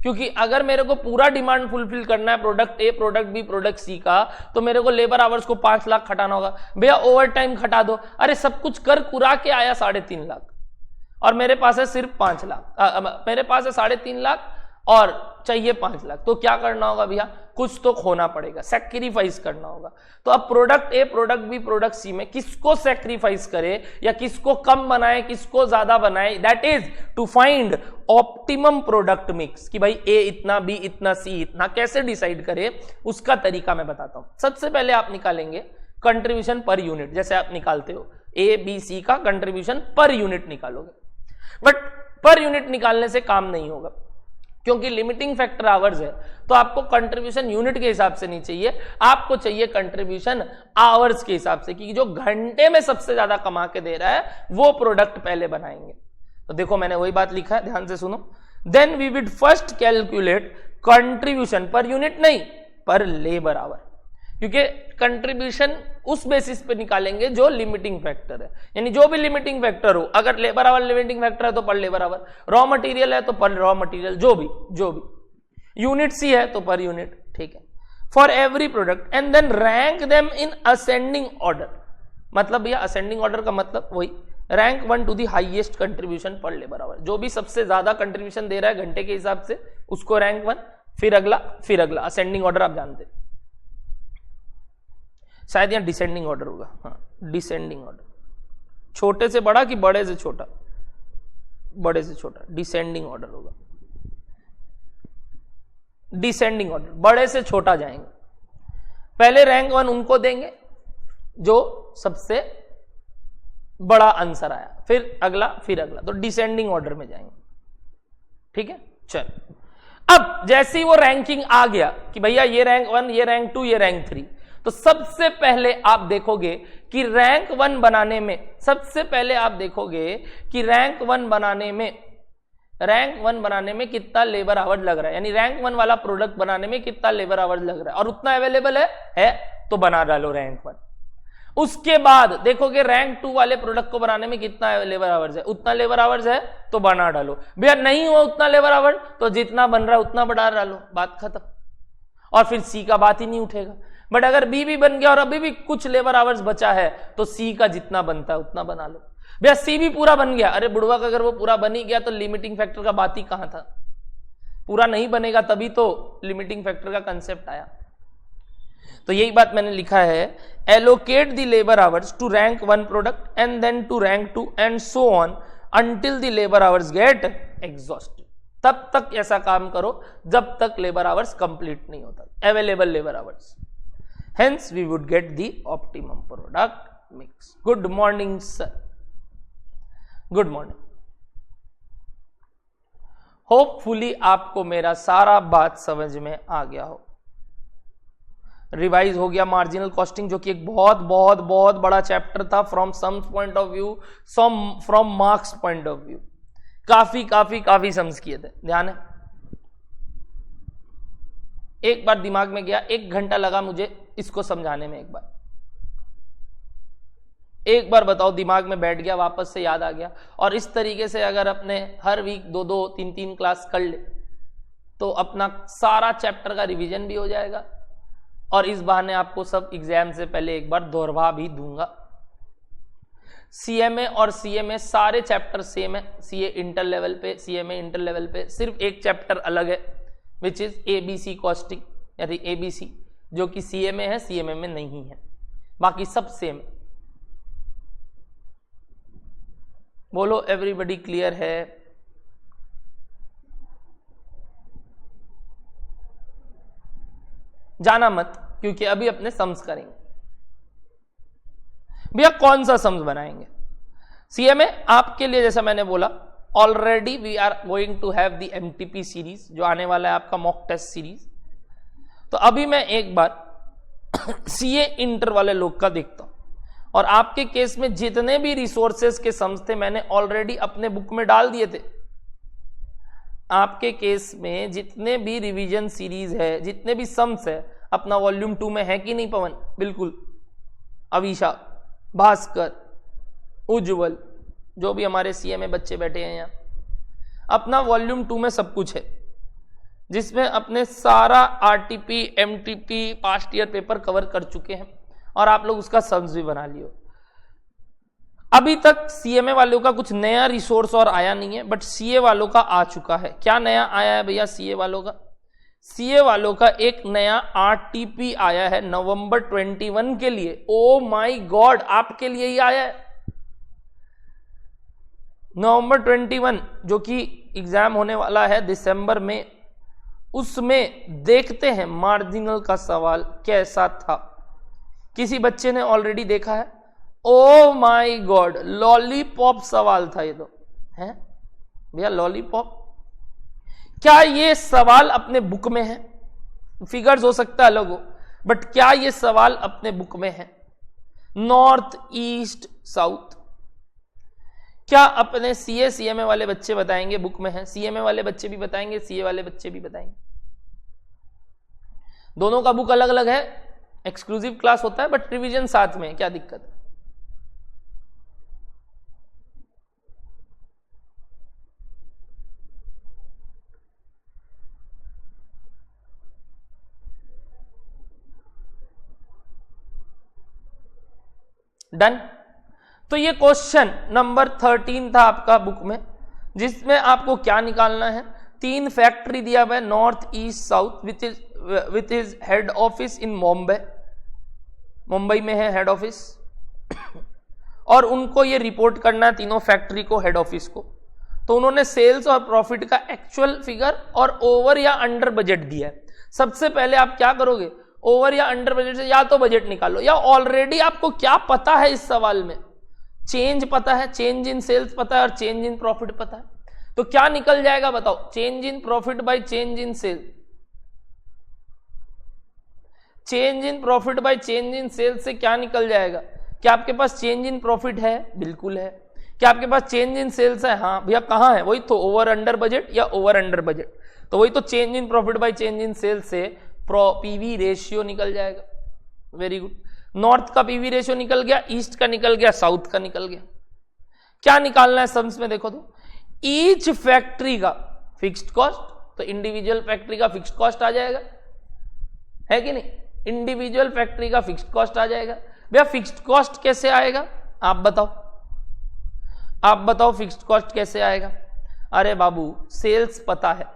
क्योंकि अगर मेरे को पूरा डिमांड फुलफिल करना है product A, product B, product C का, तो मेरे को लेबर आवर्स को 5 लाख खटाना होगा। भैया ओवर टाइम खटा दो, अरे सब कुछ कर कुरा के आया 3.5 लाख और मेरे पास है सिर्फ 5 लाख, मेरे पास है 3.5 लाख और चाहिए 5 लाख। तो क्या करना होगा भैया? कुछ तो खोना पड़ेगा, सैक्रिफाइस करना होगा। तो अब product A, product B, product C में किसको सैक्रिफाइस करे या किसको कम बनाए, किसको ज्यादा बनाए, that is to find optimum product mix. कि भाई ए इतना, बी इतना, सी इतना, कैसे डिसाइड करे उसका तरीका मैं बताता हूं। सबसे पहले आप निकालेंगे कंट्रीब्यूशन पर यूनिट, जैसे आप निकालते हो ए बी सी का कंट्रीब्यूशन पर यूनिट निकालोगे। बट पर यूनिट निकालने से काम नहीं होगा, क्योंकि लिमिटिंग फैक्टर आवर्स है। तो आपको कंट्रीब्यूशन यूनिट के हिसाब से नहीं चाहिए, आपको चाहिए कंट्रीब्यूशन आवर्स के हिसाब से, कि जो घंटे में सबसे ज्यादा कमा के दे रहा है वो प्रोडक्ट पहले बनाएंगे। तो देखो मैंने वही बात लिखा है, ध्यान से सुनो। Then we we'd first calculate contribution per unit, नहीं पर लेबर आवर, क्योंकि कंट्रीब्यूशन उस बेसिस पे निकालेंगे जो लिमिटिंग फैक्टर है। यानी जो भी लिमिटिंग फैक्टर हो, अगर लेबर आवर लिमिटिंग फैक्टर है तो पर लेबर आवर, रॉ मटेरियल है तो पर रॉ मटेरियल, जो भी यूनिट सी है तो पर यूनिट, ठीक है, for every product and then rank them in ascending order. मतलब भैया असेंडिंग ऑर्डर का मतलब वही rank 1 to the highest contribution per labour hour. जो भी सबसे ज्यादा कंट्रीब्यूशन दे रहा है घंटे के हिसाब से उसको रैंक 1, फिर अगला, फिर अगला। असेंडिंग ऑर्डर आप जानते, शायद यहां डिसेंडिंग ऑर्डर होगा। हाँ, डिसेंडिंग ऑर्डर, छोटे से बड़ा कि बड़े से छोटा? बड़े से छोटा, डिसेंडिंग ऑर्डर होगा। डिसेंडिंग ऑर्डर, बड़े से छोटा जाएंगे। पहले रैंक 1 उनको देंगे जो सबसे बड़ा आंसर आया, फिर अगला, फिर अगला, तो डिसेंडिंग ऑर्डर में जाएंगे, ठीक है। चल, अब जैसे ही वो रैंकिंग आ गया कि भैया ये रैंक 1, ये रैंक 2, ये रैंक 3, तो सबसे पहले आप देखोगे कि रैंक 1 बनाने में, सबसे पहले आप देखोगे कि रैंक 1 बनाने में कितना लेबर आवर लग रहा है। यानी रैंक 1 वाला प्रोडक्ट बनाने में कितना लेबर आवर लग रहा है, और उतना अवेलेबल है तो बना डालो रैंक 1। उसके बाद देखोगे रैंक 2 वाले प्रोडक्ट को बनाने में कितना लेबर आवर्स है, उतना लेबर आवर्स है तो बना डालो। भैया नहीं हुआ उतना लेबर आवर तो जितना बन रहा है उतना बढ़ा डालो, बात खत्म। और फिर सी का बात ही नहीं उठेगा। बट अगर बी भी बन गया और अभी भी कुछ लेबर आवर्स बचा है तो सी का जितना बनता है उतना बना लो। भैया सी भी पूरा बन गया, अरे बुढ़वा का अगर वो पूरा बन ही गया तो लिमिटिंग फैक्टर का बात ही कहां था। पूरा नहीं बनेगा तभी तो लिमिटिंग फैक्टर का कंसेप्ट आया। तो यही बात मैंने लिखा है, allocate the labour hours to rank 1 product and then to rank 2 and so on until the labour hours get exhausted. तब तक ऐसा काम करो जब तक लेबर आवर्स कंप्लीट नहीं होता, available labour hours. Hence we would get the optimum product mix. Good morning sir. Good morning. Hopefully आपको मेरा सारा बात समझ में आ गया हो। रिवाइज हो गया मार्जिनल कॉस्टिंग, जो कि एक बहुत बहुत बहुत बड़ा चैप्टर था from sums point of view, from marks point of view. काफी सम्स किए थे, ध्यान है। एक बार दिमाग में गया, 1 घंटा लगा मुझे इसको समझाने में। एक बार बताओ दिमाग में बैठ गया, वापस से याद आ गया। और इस तरीके से अगर अपने हर वीक 2-2, 3-3 क्लास कर ले तो अपना सारा चैप्टर का रिवीजन भी हो जाएगा, और इस बहाने आपको सब एग्जाम से पहले एक बार दोहरा भी दूंगा। सीएमए और सीएमए सारे चैप्टर सेम है, सीए इंटर लेवल पे, सीएमए इंटर लेवल पे, सिर्फ एक चैप्टर अलग है विच इज एबीसी कॉस्टिंग, यानी एबीसी, जो कि सीएमए है, सीएमए में नहीं है, बाकी सब सेम है। बोलो एवरीबॉडी क्लियर है? जाना मत, क्योंकि अभी अपने सम्स करेंगे। भैया कौन सा सम्स बनाएंगे? सीएमए आपके लिए जैसा मैंने बोला already we are going to have the MTP series जो आने वाला है आपका मॉक टेस्ट सीरीज। तो अभी मैं एक बार सीए इंटर वाले लोग का देखता हूं, और आपके केस में जितने भी रिसोर्सेस के सम्स थे मैंने ऑलरेडी अपने बुक में डाल दिए थे। आपके केस में जितने भी रिवीजन सीरीज है, जितने भी सम्स है, अपना वॉल्यूम 2 में है कि नहीं पवन? बिल्कुल। अवीशा, भास्कर, उज्जवल, जो भी हमारे सीए में बच्चे बैठे हैं यहाँ, अपना वॉल्यूम 2 में सब कुछ है, जिसमें अपने सारा RTP, MTP, past year paper cover कर चुके हैं, और आप लोग उसका सम्स भी बना लियो। अभी तक सीएमए वालों का कुछ नया रिसोर्स और आया नहीं है, बट सीए वालों का आ चुका है। क्या नया आया है भैया सीए वालों का? सीए वालों का एक नया आरटीपी आया है नवंबर 21 के लिए। ओ माय गॉड, आपके लिए ही आया है नवंबर 21, जो कि एग्जाम होने वाला है दिसंबर में। उसमें देखते हैं मार्जिनल का सवाल कैसा था। किसी बच्चे ने ऑलरेडी देखा है? ओ माय गॉड, लॉलीपॉप सवाल था ये तो है भैया, लॉलीपॉप। क्या ये सवाल अपने बुक में है? फिगर्स हो सकता है अलग हो, बट क्या ये सवाल अपने बुक में है? नॉर्थ, ईस्ट, साउथ, क्या अपने सीए सीएमए वाले बच्चे बताएंगे बुक में है? सीएमए वाले बच्चे भी बताएंगे, सीए वाले बच्चे भी बताएंगे। दोनों का बुक अलग अलग है, एक्सक्लूसिव क्लास होता है, बट रिवीजन साथ में है, क्या दिक्कत है? डन। तो ये क्वेश्चन नंबर 13 था आपका बुक में, जिसमें आपको क्या निकालना है? 3 फैक्ट्री दिया हुआ है, north, east, south, with is head office in Bombay. Mumbai में है हेड ऑफिस, और उनको ये रिपोर्ट करना है तीनों फैक्ट्री को, हेड ऑफिस को। तो उन्होंने सेल्स और प्रॉफिट का एक्चुअल फिगर और ओवर या अंडर बजट दिया है। सबसे पहले आप क्या करोगे? ओवर या अंडर बजट से या तो बजट निकालो, या ऑलरेडी आपको क्या पता है इस सवाल में? चेंज पता है, चेंज इन सेल्स पता है, और चेंज इन प्रॉफिट पता है। तो क्या निकल जाएगा बताओ? Change in profit by change in sale. Change in profit by change in sales से क्या निकल जाएगा? क्या आपके पास चेंज इन प्रॉफिट है? बिल्कुल है। क्या आपके पास चेंज इन सेल्स है? हाँ भैया। कहां है? वही तो, ओवर अंडर बजट या ओवर अंडर बजट। तो वही तो change in profit by change in sales से पीवी रेशियो निकल जाएगा। Very good. नॉर्थ का पीवी रेशियो निकल गया, ईस्ट का निकल गया, साउथ का निकल गया। क्या निकालना है सम्स में? देखो तो, ईच फैक्ट्री का फिक्स्ड कॉस्ट, तो इंडिविजुअल फैक्ट्री का फिक्स्ड कॉस्ट आ जाएगा, है कि नहीं? इंडिविजुअल फैक्ट्री का फिक्स्ड कॉस्ट आ जाएगा। भैया फिक्स्ड कॉस्ट कैसे आएगा? आप बताओ, आप बताओ फिक्स्ड कॉस्ट कैसे आएगा? अरे बाबू, सेल्स पता है,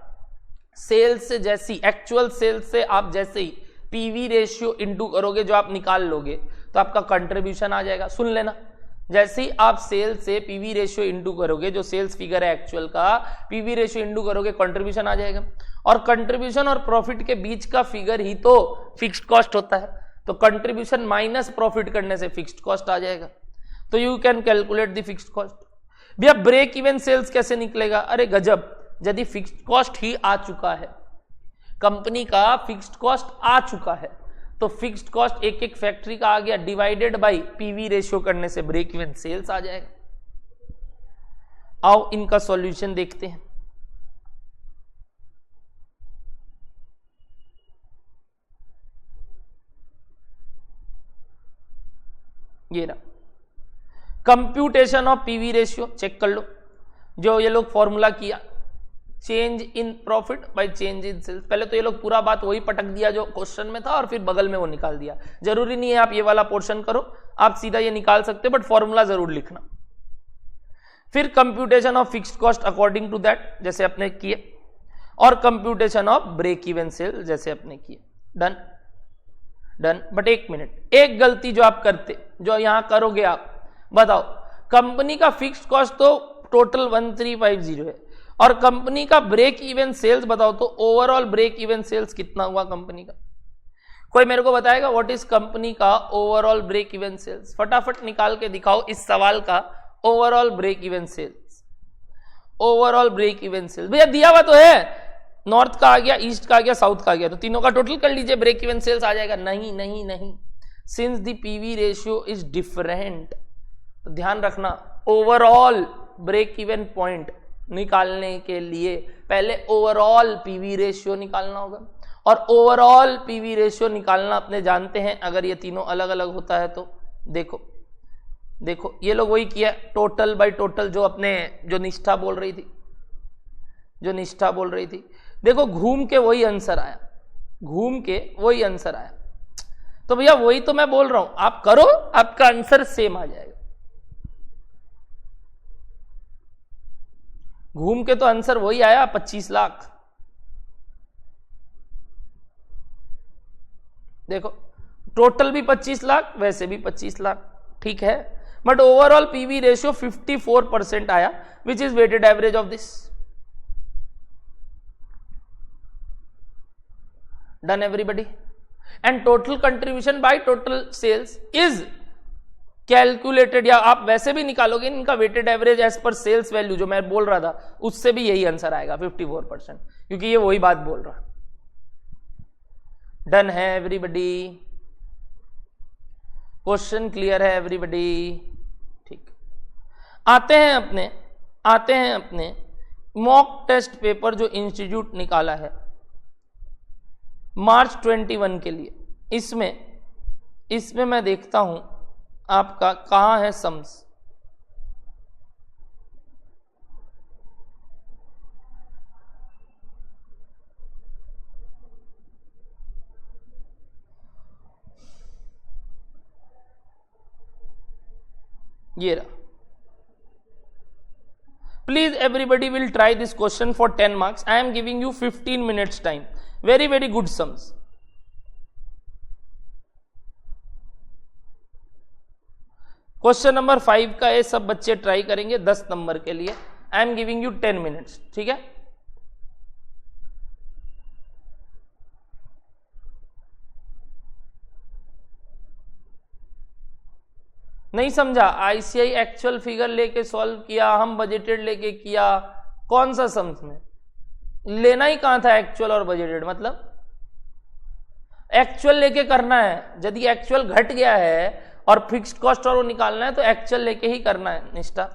सेल्स से जैसी एक्चुअल सेल्स से आप जैसे ही पीवी रेशियो इंटू करोगे, जो आप निकाल लोगे, तो आपका कंट्रीब्यूशन आ जाएगा। सुन लेना, जैसे ही आप सेल्स से पीवी रेशियो इंटू करोगे, जो सेल्स फिगर है एक्चुअल का, पीवी रेशियो इंटू करोगे, कंट्रीब्यूशन आ जाएगा। और कंट्रीब्यूशन और प्रॉफिट के बीच का फिगर ही तो फिक्स्ड कॉस्ट होता है। तो कंट्रीब्यूशन माइनस प्रॉफिट करने से फिक्स्ड कॉस्ट आ जाएगा। तो you can calculate the fixed cost. भैया ब्रेक इवन सेल्स कैसे निकलेगा? अरे गजब, यदि फिक्स्ड कॉस्ट ही आ चुका है, कंपनी का फिक्स्ड कॉस्ट आ चुका है, तो फिक्स्ड कॉस्ट एक एक फैक्ट्री का आ गया, डिवाइडेड बाय पीवी रेशियो करने से ब्रेक इवन सेल्स आ जाएगा। आओ इनका सॉल्यूशन देखते हैं। ये ना, computation of PV ratio check कर लो। जो ये लोग फॉर्मूला किया, change in profit by change in sales. पहले तो ये लोग पूरा बात वही पटक दिया जो क्वेश्चन में था, और फिर बगल में वो निकाल दिया। जरूरी नहीं है आप ये वाला पोर्शन करो, आप सीधा ये निकाल सकते हो, बट फॉर्मूला जरूर लिखना। फिर computation of fixed cost according to that, जैसे अपने किए, और computation of break even sale जैसे अपने किए। Done done. बट एक मिनट, एक गलती जो आप करते, जो यहां करोगे आप, बताओ, कंपनी का फिक्स्ड कॉस्ट तो टोटल 1350 है, और कंपनी का ब्रेक इवन सेल्स बताओ तो ओवरऑल ब्रेक इवन सेल्स कितना हुआ कंपनी का? कोई मेरे को बताएगा व्हाट इज कंपनी का ओवरऑल ब्रेक इवन सेल्स? फटाफट निकाल के दिखाओ इस सवाल का overall break even sales. Overall break even sales. भैया दिया हुआ तो है, नॉर्थ का आ गया, ईस्ट का आ गया, साउथ का आ गया, तो तीनों का टोटल कर लीजिए, ब्रेक इवन सेल्स आ जाएगा। नहीं नहीं नहीं, since the PV ratio is different, तो ध्यान रखना ओवरऑल ब्रेक इवन पॉइंट निकालने के लिए पहले ओवरऑल पीवी रेशियो निकालना होगा, और ओवरऑल पीवी रेशियो निकालना अपने जानते हैं, अगर ये तीनों अलग अलग होता है तो देखो देखो ये लोग वही किया, टोटल बाय टोटल, जो अपने जो निष्ठा बोल रही थी, जो निष्ठा बोल रही थी, देखो घूम के वही आंसर आया, घूम के वही आंसर आया। तो भैया वही तो मैं बोल रहा हूं, आप करो, आपका आंसर सेम आ जाएगा। घूम के तो आंसर वही आया 25 लाख। देखो टोटल भी 25 लाख, वैसे भी 25 लाख, ठीक है, बट ओवरऑल पीवी रेशियो 54% आया, which is weighted average of this. Done everybody? And total contribution by total sales is calculated, या आप वैसे भी निकालोगे इनका weighted average as per sales value, जो मैं बोल रहा था उससे भी यही आंसर आएगा 54%, क्योंकि ये वही बात बोल रहा। डन है एवरीबडी? क्वेश्चन क्लियर है एवरीबडी? ठीक, आते हैं अपने मॉक टेस्ट पेपर जो इंस्टीट्यूट निकाला है मार्च 21 के लिए। इसमें मैं देखता हूं आपका कहां है सम्स। ये रहा। Please everybody will try this question for 10 marks. I am giving you 15 minutes time. Very very good sums. Question number 5 का ये सब बच्चे ट्राई करेंगे 10 नंबर के लिए। I am giving you 10 minutes, ठीक है? नहीं समझा? आईसीआई एक्चुअल फिगर लेके सॉल्व किया, हम बजटेड लेके किया, कौन सा सम्स में लेना ही कहां था एक्चुअल और बजटेड? मतलब एक्चुअल लेके करना है, यदि एक्चुअल घट गया है और फिक्स्ड कॉस्ट और वो निकालना है तो एक्चुअल लेके ही करना है निष्ठा।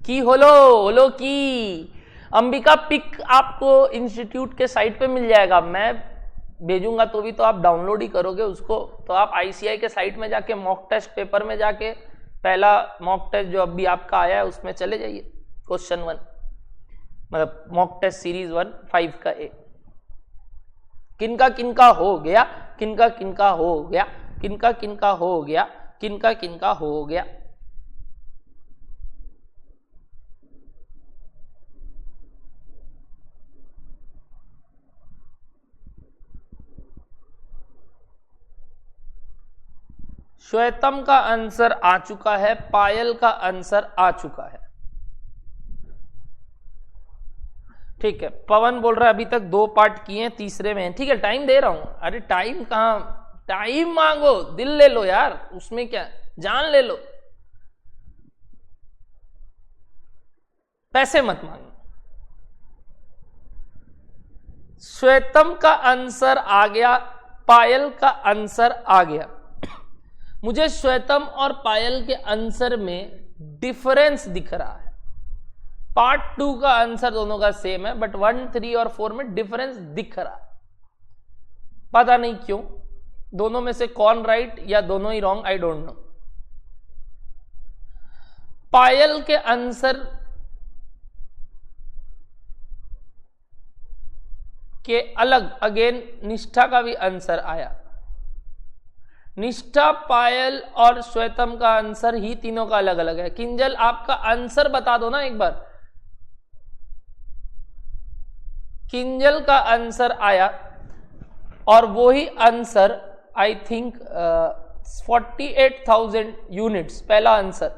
की होलो होलो की अंबिका पिक आपको इंस्टीट्यूट के साइट पे मिल जाएगा, मैं भेजूंगा तो भी तो आप डाउनलोड ही करोगे उसको। तो आप आईसीआई के साइट में जाके मॉक टेस्ट पेपर में जाके पहला मॉक टेस्ट जो अभी आपका आया है उसमें चले जाइए, क्वेश्चन 1 मतलब मॉक टेस्ट सीरीज 1 5 का ए। किनका किनका हो गया, किनका किनका हो गया, किनका किनका हो गया, किनका किनका हो गया। श्वेतम का आंसर आ चुका है, पायल का आंसर आ चुका है। ठीक है, पवन बोल रहा है अभी तक 2 पार्ट किए, तीसरे में। ठीक है, टाइम दे रहा हूं। अरे टाइम कहां, टाइम मांगो, दिल ले लो यार, उसमें क्या, जान ले लो, पैसे मत मांगो। श्वेतम का आंसर आ गया, पायल का आंसर आ गया। मुझे श्वेतम और पायल के आंसर में डिफरेंस दिख रहा है। पार्ट 2 का आंसर दोनों का सेम है, बट 1, 3 और 4 में डिफरेंस दिख रहा है। पता नहीं क्यों, दोनों में से कौन राइट या दोनों ही रॉन्ग, आई डोंट नो। पायल के आंसर के अलग अगेन निष्ठा का भी आंसर आया। निष्ठा, पायल और श्वेतम का आंसर ही तीनों का अलग अलग है। किंजल आपका आंसर बता दो ना एक बार। किंजल का आंसर आया और वो ही आंसर आई थिंक 48,000 यूनिट्स पहला answer,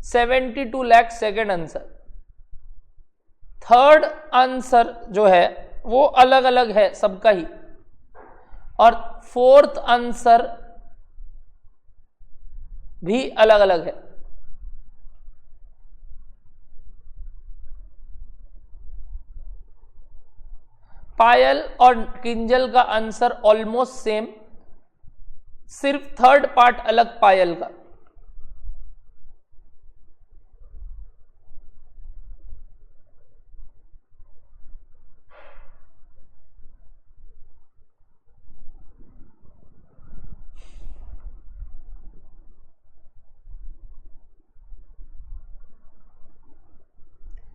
72 lakh second answer. Third answer जो है वो अलग अलग है सबका ही, और फोर्थ आंसर भी अलग अलग है। पायल और किंजल का आंसर ऑलमोस्ट सेम, सिर्फ थर्ड पार्ट अलग पायल का।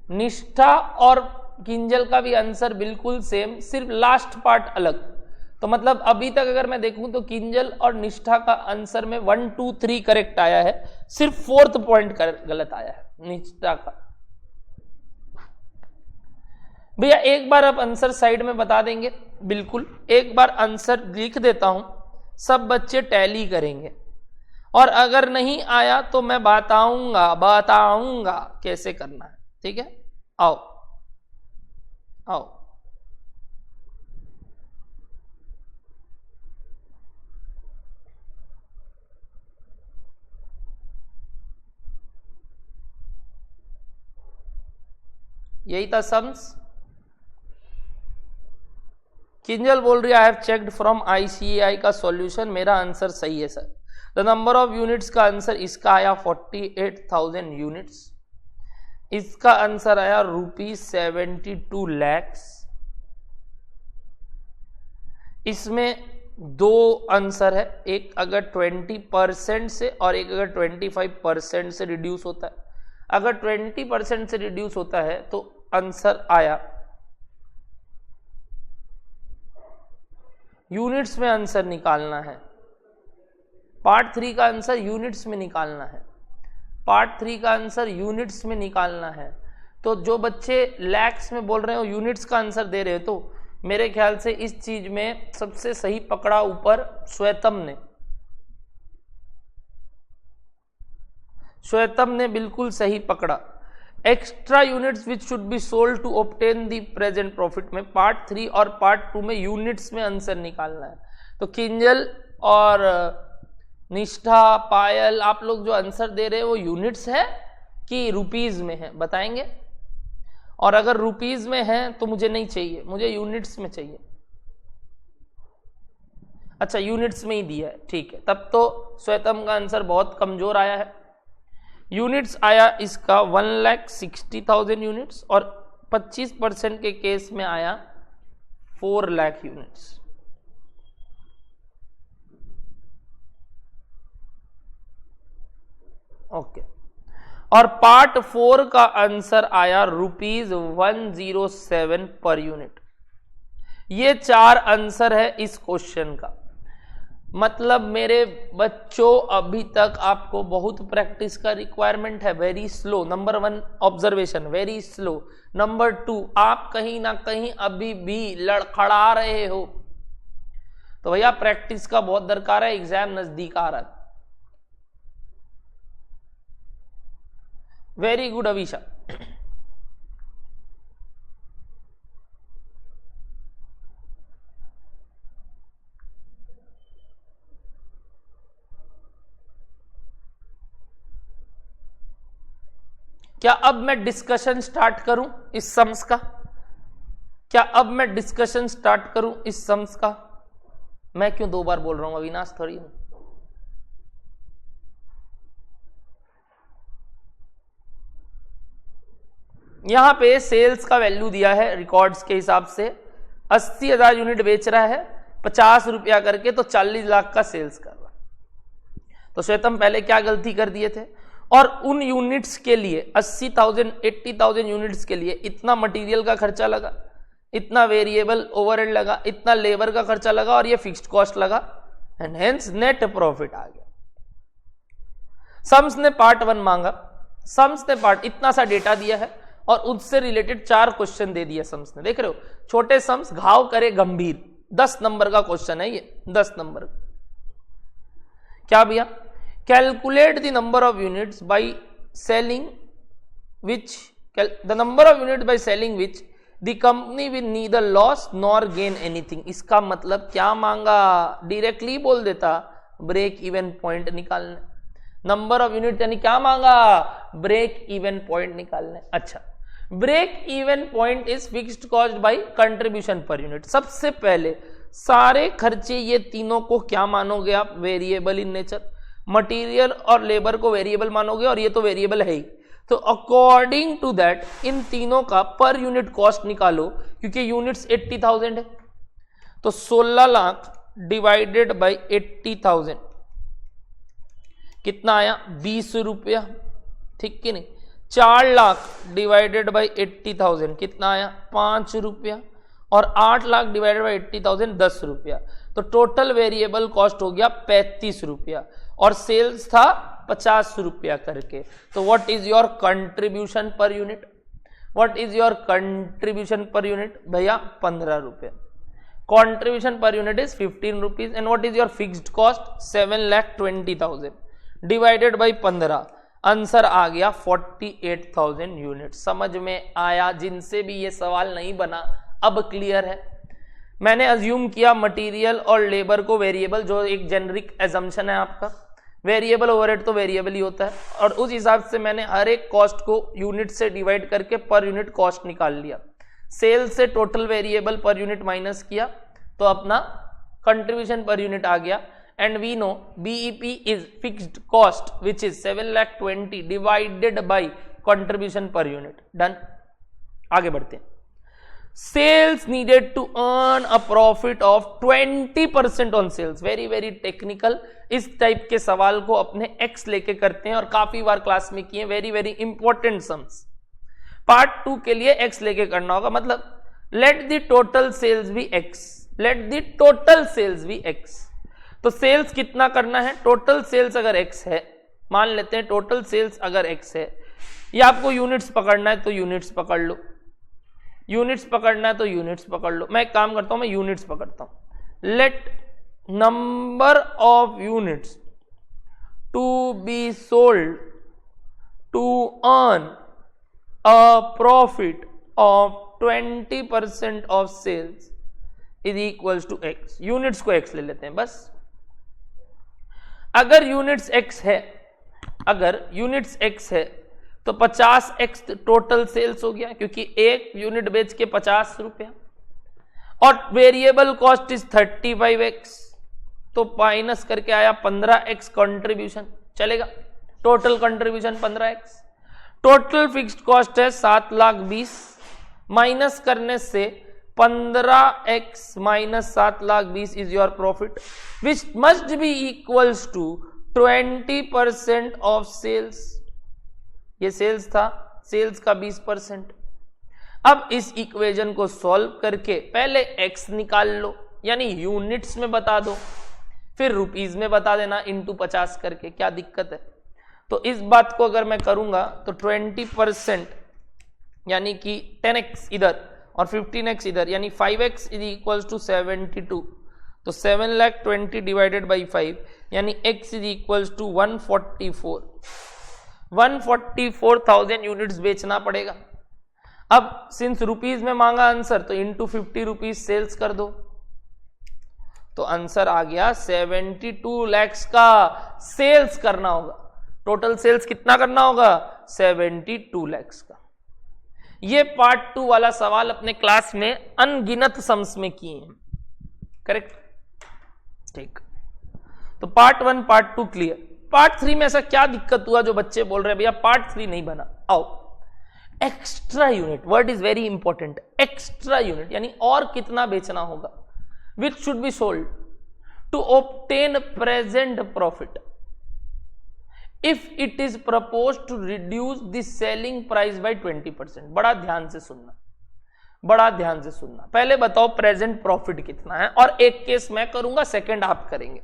निष्ठा और किंजल का भी आंसर बिल्कुल सेम, सिर्फ लास्ट पार्ट अलग। तो मतलब अभी तक अगर मैं देखूं तो किंजल और निष्ठा का आंसर में 1, 2, 3 करेक्ट आया है, सिर्फ 4th पॉइंट गलत आया है निष्ठा का। भैया एक बार आप आंसर साइड में बता देंगे? बिल्कुल, एक बार आंसर लिख देता हूं, सब बच्चे टैली करेंगे, और अगर नहीं आया तो मैं बताऊंगा कैसे करना है। ठीक है, आओ आओ। यही था सम्स। किंजल बोल रही है I have checked from ICAI का सॉल्यूशन, मेरा आंसर सही है sir. The number of units का आंसर इसका आया 48,000 यूनिट्स, इसका आंसर आया ₹72 लाख। इसमें 2 आंसर है, एक अगर 20% से और एक अगर 25% से रिड्यूस होता है। अगर 20% से रिड्यूस होता है तो आंसर आया, यूनिट्स में आंसर निकालना है। पार्ट 3 का आंसर यूनिट्स में निकालना है, पार्ट 3 का आंसर यूनिट्स में निकालना है। तो जो बच्चे लैक्स में बोल रहे हो यूनिट्स का आंसर दे रहे हो, तो मेरे ख्याल से इस चीज में सबसे सही पकड़ा ऊपर श्वेतम ने। श्वेतम ने बिल्कुल सही पकड़ा। Extra units which should be sold to obtain the present profit में पार्ट 3 और पार्ट 2 में यूनिट्स में आंसर निकालना है। तो किंजल और निष्ठा, पायल, आप लोग जो आंसर दे रहे हो वो यूनिट्स है कि रुपीज में है, बताएंगे? और अगर रुपीज में है तो मुझे नहीं चाहिए, मुझे यूनिट्स में चाहिए। अच्छा, यूनिट्स में ही दिया है, ठीक है, तब तो श्वेतम का आंसर बहुत कमजोर आया है। यूनिट्स आया इसका 1,60,000 यूनिट्स और 25% के केस में आया 4 लाख यूनिट्स। ओके, और पार्ट 4 का आंसर आया ₹107 पर यूनिट। ये 4 आंसर है इस क्वेश्चन का। मतलब मेरे बच्चों अभी तक आपको बहुत प्रैक्टिस का रिक्वायरमेंट है। Very slow, number 1 observation, very slow. Number 2, आप कहीं ना कहीं अभी भी लड़खड़ा रहे हो, तो भैया प्रैक्टिस का बहुत दरकार है, एग्जाम नजदीक आ रहा है। Very good Avisha. क्या अब मैं डिस्कशन स्टार्ट करूं इस सम्स का? क्या अब मैं डिस्कशन स्टार्ट करूं इस सम्स का? मैं क्यों 2 बार बोल रहा हूं अविनाश? थोड़ी हूं। यहां पे सेल्स का वैल्यू दिया है रिकॉर्ड्स के हिसाब से, 80,000 यूनिट बेच रहा है 50 रुपया करके, तो 40 लाख का सेल्स कर रहा है। तो श्वेतम पहले क्या गलती कर दिए थे? और उन यूनिट्स के लिए 80,000 80,000 यूनिट्स के लिए इतना मटेरियल का खर्चा लगा, इतना वेरिएबल ओवरहेड लगा, इतना लेबर का खर्चा लगा और ये फिक्स्ड कॉस्ट लगा, एंड हेंस नेट प्रॉफिट आ गया। सम्स ने पार्ट 1 मांगा, सम्स ने पार्ट इतना सा डेटा दिया है और उससे रिलेटेड 4 क्वेश्चन दे दिया सम्स ने। देख रहे हो, छोटे सम्स घाव करे गंभीर, 10 नंबर का क्वेश्चन है ये, 10 नंबर। क्या भैया? Calculate the number of units by selling which, the number of unit by selling which the company will neither loss nor gain anything. इसका मतलब क्या मांगा? डायरेक्टली बोल देता ब्रेक इवन पॉइंट निकालने। नंबर ऑफ यूनिट यानी क्या मांगा? ब्रेक इवन पॉइंट निकालने। अच्छा, break even point is fixed cost by contribution per unit. सबसे पहले सारे खर्चे ये तीनों को क्या मानोगे आप? Variable in nature. मटेरियल और लेबर को वेरिएबल मानोगे और ये तो वेरिएबल है ही, तो अकॉर्डिंग टू दैट इन तीनों का पर यूनिट कॉस्ट निकालो, क्योंकि यूनिट्स 80,000 है, तो 16 लाख डिवाइडेड बाय 80,000 कितना आया? 20 रुपया, ठीक कि नहीं? 4 लाख डिवाइडेड बाय 80,000 कितना आया? 5 रुपया, और 8 लाख डिवाइडेड बाय 80,000 10 रुपया। तो टोटल वेरिएबल कॉस्ट हो गया 35 रुपया और सेल्स था 50 रुपया करके। तो what is your contribution per unit? What is your contribution per unit? भैया 15 रुपया। Contribution per unit is 15 rupees. And what is your fixed cost? 7,20,000 divided by 15, answer आ गया 48,000 यूनिट। समझ में आया? जिनसे भी ये सवाल नहीं बना अब क्लियर है। मैंने अज्यूम किया मटेरियल और लेबर को वेरिएबल, जो एक जेनरिक एजम्पशन है आपका, वेरिएबल ओवरहेड तो वेरिएबल ही होता है, और उस हिसाब से मैंने हर एक कॉस्ट को यूनिट से डिवाइड करके पर यूनिट कॉस्ट निकाल लिया। सेल से total variable per unit minus किया तो अपना कंट्रीब्यूशन पर यूनिट आ गया। And we know BEP is fixed cost which is 7,20,000 divided by contribution per unit. Done. आगे बढ़ते हैं। Sales needed to earn a profit of 20% on sales. Very very technical. इस type के सवाल को अपने x लेके करते हैं और काफी बार क्लास में किए। Very very important sums. Part 2 के लिए x लेके करना होगा। मतलब लेट द टोटल सेल्स भी x, let the total sales भी x। तो सेल्स कितना करना है? टोटल सेल्स अगर x है, मान लेते हैं टोटल सेल्स अगर x है, या आपको यूनिट्स पकड़ना है तो यूनिट्स पकड़ लो, यूनिट्स पकड़ना है तो यूनिट्स पकड़ लो। मैं एक काम करता हूं, मैं यूनिट्स पकड़ता हूं। Let number of units to be sold to earn a profit of 20% of sales is equals to x। Units को x ले लेते हैं बस। अगर यूनिट्स x है, अगर यूनिट्स x है तो 50x टोटल सेल्स हो गया, क्योंकि एक यूनिट बेच के 50 रुपया, और वेरिएबल कॉस्ट इज 35x, तो माइनस करके आया 15x कंट्रीब्यूशन। चलेगा? Total contribution 15x, total fixed cost है 7,20,000, माइनस करने से 15x minus 7,20,000 is your profit which must be equals to 20% of sales. ये सेल्स था, सेल्स का 20%। अब इस इक्वेशन को सॉल्व करके पहले x निकाल लो, यानी यूनिट्स में बता दो, फिर रुपीज में बता देना इंटू 50 करके, क्या दिक्कत है। तो इस बात को अगर मैं करूंगा तो 20% यानी कि 10x इधर और 15x इधर, यानी 5x इज इक्वल्स टू 72, तो 7,20,000 डिवाइडेड बाई 5 यानी x is equals to 144,000 units बेचना पड़ेगा। अब सिंस रुपीज में मांगा आंसर, तो इंटू 50 रुपीज सेल्स कर दो, तो आंसर आ गया 72 लाख का सेल्स करना होगा। टोटल सेल्स कितना करना होगा? 72 लाख का। ये पार्ट 2 वाला सवाल अपने क्लास में अनगिनत सम्स में किए हैं, करेक्ट? ठीक, तो पार्ट 1 पार्ट 2 क्लियर। पार्ट 3 में ऐसा क्या दिक्कत हुआ जो बच्चे बोल रहे हैं भैया पार्ट 3 नहीं बना? आओ, extra unit, word is very important. Extra unit यानी और कितना बेचना होगा, which should be sold to obtain present profit if it is propose to reduce the selling price by 20%। बड़ा ध्यान से सुनना, बड़ा ध्यान से सुनना। पहले बताओ प्रेजेंट प्रॉफिट कितना है, और एक केस मैं करूंगा, सेकंड आप करेंगे।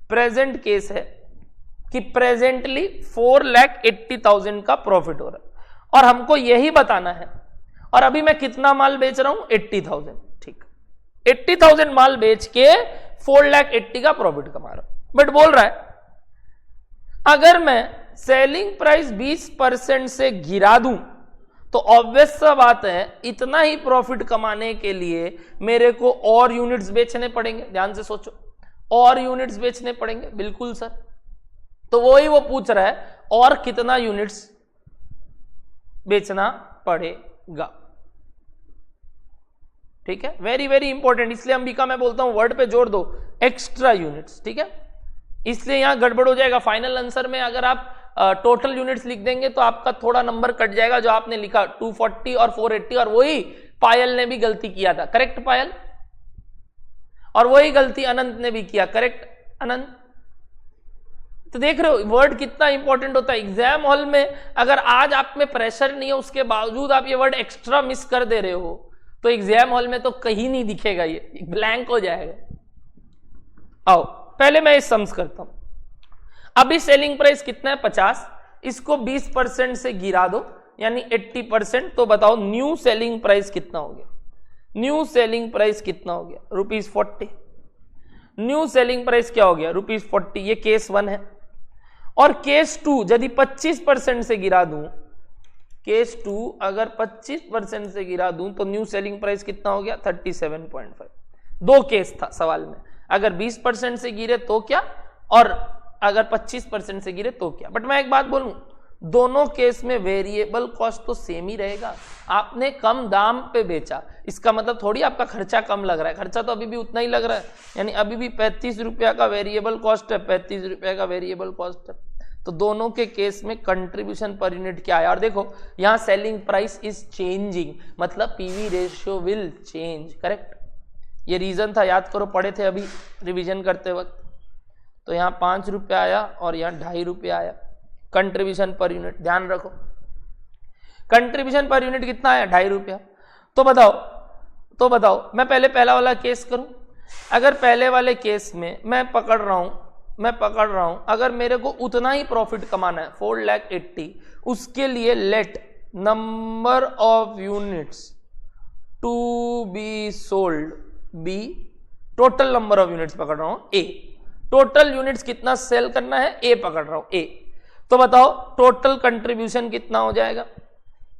प्रेजेंट केस है कि प्रेजेंटली 4,80,000 का प्रॉफिट हो रहा है और हमको यही बताना है, और अभी मैं कितना माल बेच रहा हूं? 80,000। ठीक, 80,000 माल बेच के 4,80,000 का प्रॉफिट कमा रहा हूं। बट बोल रहा है अगर मैं सेलिंग प्राइस 20% से गिरा दूं तो ऑब्वियस सा बात है इतना ही प्रॉफिट कमाने के लिए मेरे को और यूनिट्स बेचने पड़ेंगे। ध्यान से सोचो, और यूनिट्स बेचने पड़ेंगे। बिल्कुल सर, तो वही वो पूछ रहा है और कितना यूनिट्स बेचना पड़ेगा। ठीक है, वेरी वेरी इंपॉर्टेंट। इसलिए अंबिका मैं बोलता हूं वर्ड पे जोड़ दो, एक्स्ट्रा यूनिट्स। ठीक है, इसलिए यहां गड़बड़ हो जाएगा। फाइनल आंसर में अगर आप टोटल यूनिट्स लिख देंगे तो आपका थोड़ा नंबर कट जाएगा जो आपने लिखा 240 और 480, और वही पायल ने भी गलती किया था। करेक्ट पायल? और वही गलती अनंत ने भी किया। करेक्ट अनंत? तो देख रहे हो वर्ड कितना इंपॉर्टेंट होता है एग्जाम हॉल में। अगर आज आप में प्रेशर नहीं है उसके बावजूद आप ये वर्ड एक्स्ट्रा मिस कर दे रहे हो तो एग्जाम हॉल में तो कहीं नहीं दिखेगा, ये ब्लैंक हो जाएगा। आओ पहले मैं इस सम्स करता हूं। अभी सेलिंग प्राइस कितना है? 50। इसको 20% से गिरा दो यानी 80%। तो बताओ न्यू सेलिंग प्राइस कितना हो गया? न्यू सेलिंग प्राइस कितना हो गया? ₹40। न्यू सेलिंग प्राइस क्या हो गया? ₹40। ये केस 1 है। और केस 2 यदि 25% से गिरा दूं, केस 2 अगर 25% से गिरा दूं तो न्यू सेलिंग प्राइस कितना हो गया? 37.5। दो केस था सवाल में, अगर 20% से गिरे तो क्या, और अगर 25% से गिरे तो क्या। बट मैं एक बात बोलूं, दोनों केस में वेरिएबल कॉस्ट तो सेम ही रहेगा। आपने कम दाम पे बेचा, इसका मतलब थोड़ी आपका खर्चा कम लग रहा है। खर्चा तो अभी भी उतना ही लग रहा है, यानी अभी भी 35 रुपया का वेरिएबल कॉस्ट है, 35 रुपया का वेरिएबल कॉस्ट है। तो दोनों के केस में कंट्रीब्यूशन पर यूनिट क्या है? और देखो यहां सेलिंग प्राइस इज चेंजिंग, मतलब PV ratio will change. Correct, ये रीजन था, याद करो, पढ़े थे अभी रिवीजन करते वक्त। तो यहाँ 5 रुपया आया और यहाँ 2.5 रुपया आया कंट्रीब्यूशन पर यूनिट। ध्यान रखो कंट्रीब्यूशन पर यूनिट कितना आया? 2.5 रुपया। तो बताओ मैं पहले पहला वाला केस करूं। अगर पहले वाले केस में मैं पकड़ रहा हूं अगर मेरे को उतना ही प्रॉफिट कमाना है 4,80,000, उसके लिए let number of units to be sold B, total number of units पकड़ रहा हूं ए। टोटल यूनिट्स कितना सेल करना है? ए पकड़ रहा हूं ए। तो बताओ टोटल कंट्रीब्यूशन कितना हो जाएगा?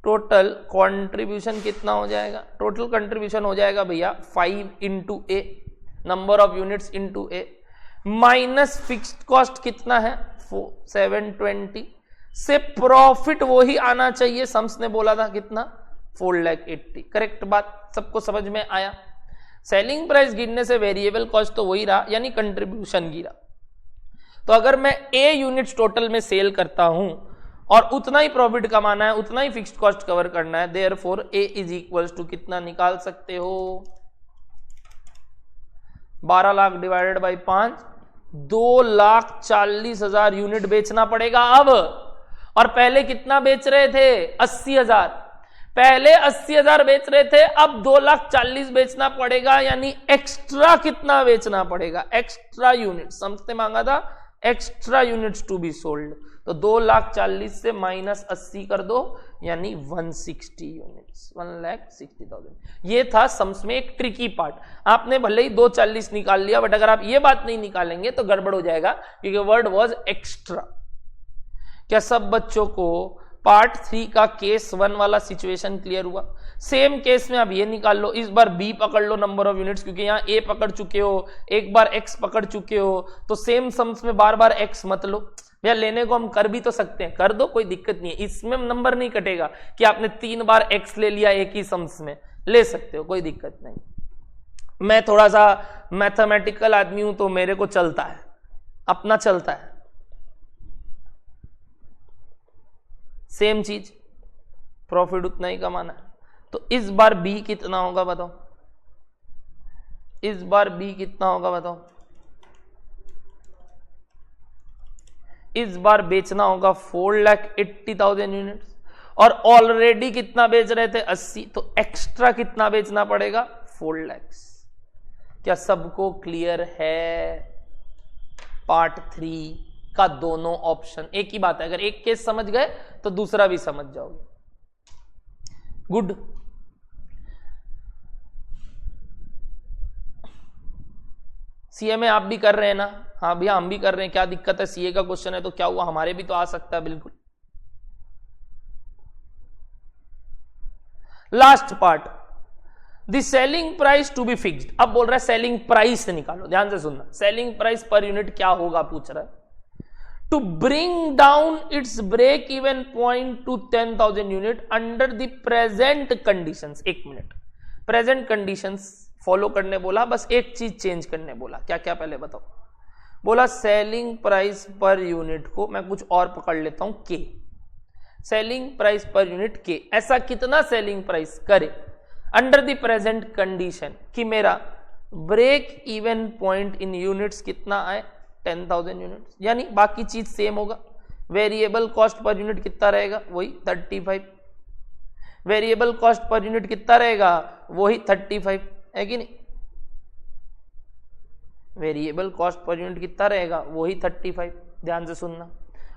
टोटल कंट्रीब्यूशन कितना हो जाएगा? टोटल कंट्रीब्यूशन हो जाएगा भैया 5 into A, number of units into A, minus fixed cost कितना है? 720 से प्रॉफिट वही आना चाहिए, सम्स ने बोला था कितना? 4,80,000। करेक्ट बात सबको समझ में आया? सेलिंग प्राइस गिरने से वेरिएबल कॉस्ट तो वही रहा, यानी कंट्रीब्यूशन गिरा। तो अगर मैं ए यूनिट्स टोटल में सेल करता हूं और उतना ही प्रॉफिट कमाना है, उतना ही फिक्स्ड कॉस्ट कवर करना है, therefore A is equals to कितना निकाल सकते हो, 12 लाख डिवाइडेड बाई 5, 2,40,000 यूनिट बेचना पड़ेगा अब। और पहले कितना बेच रहे थे, 80,000। पहले 80,000 बेच रहे थे, अब 2,40,000 बेचना पड़ेगा, यानी एक्स्ट्रा कितना बेचना पड़ेगा, एक्स्ट्रा यूनिट। समझते मांगा था extra units to be sold, तो 2,40,000 से माइनस 80 कर दो, यानी 160 यूनिट्स, 1,60,000। ये था सम्स में एक ट्रिकी पार्ट। आपने भले ही 2,40,000 निकाल लिया, बट अगर आप ये बात नहीं निकालेंगे तो गड़बड़ हो जाएगा, क्योंकि वर्ड वाज एक्स्ट्रा। क्या सब बच्चों को पार्ट 3 का केस 1 वाला सिचुएशन क्लियर हुआ? सेम केस में आप ये निकाल लो, इस बार बी पकड़ लो नंबर ऑफ यूनिट्स, क्योंकि यहां ए पकड़ चुके हो, एक बार एक्स पकड़ चुके हो, तो सेम सम्स में बार बार एक्स मत लो। भैया लेने को हम कर भी तो सकते हैं, कर दो, कोई दिक्कत नहीं है, इसमें नंबर नहीं कटेगा कि आपने 3 बार एक्स ले लिया एक ही सम्स में, ले सकते हो, कोई दिक्कत नहीं। मैं थोड़ा सा मैथमेटिकल आदमी हूं तो मेरे को चलता है, अपना चलता है। सेम चीज, प्रॉफिट उतना ही कमाना है। तो इस बार बी कितना होगा बताओ, इस बार बी कितना होगा बताओ। इस बार बेचना होगा 4,80,000 यूनिट्स, और ऑलरेडी कितना बेच रहे थे, 80, तो एक्स्ट्रा कितना बेचना पड़ेगा, 4 लाख। क्या सबको क्लियर है? पार्ट 3 का दोनों ऑप्शन एक ही बात है, अगर एक केस समझ गए तो दूसरा भी समझ जाओगे। गुड। सीए में आप भी कर रहे हैं ना? हाँ भैया हम भी कर रहे हैं, क्या दिक्कत है, सीए का क्वेश्चन है तो क्या हुआ, हमारे भी तो आ सकता है, बिल्कुल। Last part, the selling price to be fixed. अब बोल रहा है सेलिंग प्राइस से निकालो, ध्यान से सुनना, सेलिंग प्राइस पर यूनिट क्या होगा पूछ रहा है। To bring down its break even point to 10,000 unit under the present conditions. एक मिनट, प्रेजेंट कंडीशंस फॉलो करने बोला, बस एक चीज चेंज करने बोला। क्या क्या पहले बताओ? बोला सेलिंग प्राइस पर यूनिट को मैं कुछ और पकड़ लेता हूं, के। सेलिंग प्राइस पर यूनिट के, ऐसा कितना सेलिंग प्राइस करे अंडर द प्रेजेंट कंडीशन कि मेरा break even point in units कितना आए, 10,000 यूनिट्स, यानी बाकी चीज सेम होगा। वेरिएबल कॉस्ट पर यूनिट कितना रहेगा, वही 35। वेरिएबल कॉस्ट पर यूनिट कितना रहेगा, वही 35 है कि नहीं? वेरिएबल कॉस्ट पर यूनिट कितना रहेगा, वही 35, ध्यान से सुनना।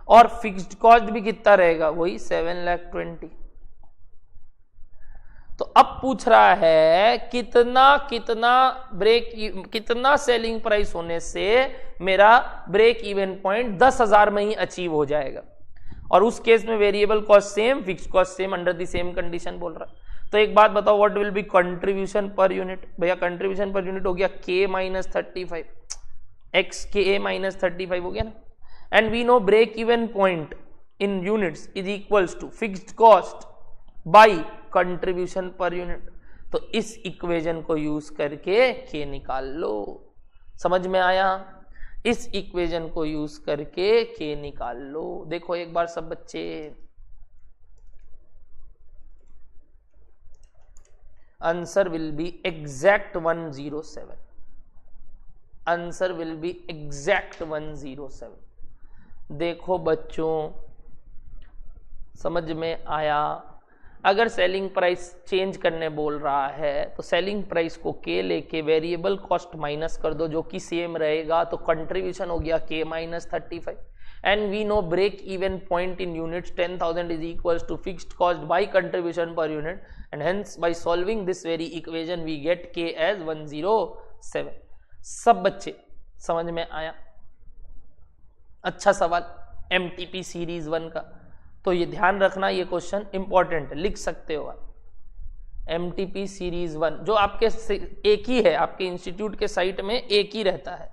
और फिक्स्ड कॉस्ट भी कितना रहेगा, वही 7,20,000। तो अब पूछ रहा है कितना सेलिंग प्राइस होने से मेरा ब्रेक इवन पॉइंट 10,000 में ही अचीव हो जाएगा। और उस केस में variable cost same, fixed cost same, under the same condition बोल रहा है। तो एक बात बताओ, what will be contribution per unit? भैया कंट्रीब्यूशन पर यूनिट हो गया k माइनस 35, एक्स के माइनस 35 हो गया ना। And we know break even point in units is equals to fixed cost by contribution per unit. तो इस इक्वेशन को यूज करके के निकाल लो। समझ में आया? इस इक्वेशन को यूज करके के निकाल लो। देखो एक बार सब बच्चे, answer will be exact 107। Answer will be exact 107। देखो बच्चों समझ में आया? अगर सेलिंग प्राइस चेंज करने बोल रहा है तो सेलिंग प्राइस को के लेके वेरिएबल कॉस्ट माइनस कर दो जो कि सेम रहेगा, तो कंट्रीब्यूशन हो गया k minus 35। And we know break even point in units 10,000 is equals to fixed cost by contribution per unit, and hence by solving this very equation we get k as 107। सब बच्चे समझ में आया? अच्छा सवाल MTP series 1 का, तो ये ध्यान रखना, ये क्वेश्चन इंपॉर्टेंट है, लिख सकते हो आप। एमटीपी सीरीज 1 जो आपके एक ही है, आपके इंस्टीट्यूट के साइट में एक ही रहता है।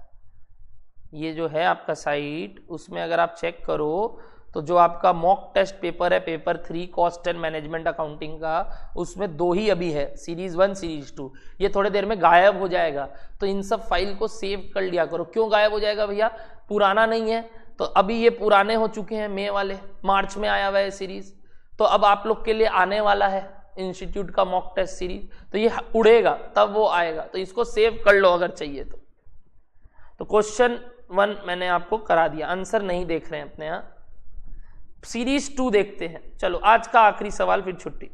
ये जो है आपका साइट, उसमें अगर आप चेक करो तो जो आपका मॉक टेस्ट पेपर है paper 3 cost and management accounting का, उसमें 2 ही अभी है, सीरीज 1 सीरीज 2। ये थोड़े देर में गायब हो जाएगा, तो इन सब फाइल को सेव कर लिया करो। क्यों गायब हो जाएगा भैया? पुराना नहीं है, तो अभी ये पुराने हो चुके हैं, मई वाले, मार्च में आया हुआ है सीरीज, तो अब आप लोग के लिए आने वाला है इंस्टीट्यूट का मॉक टेस्ट सीरीज, तो ये उड़ेगा तब वो आएगा, तो इसको सेव कर लो अगर चाहिए तो क्वेश्चन 1 मैंने आपको करा दिया, आंसर नहीं देख रहे हैं अपने यहाँ, सीरीज 2 देखते हैं। चलो आज का आखिरी सवाल, फिर छुट्टी।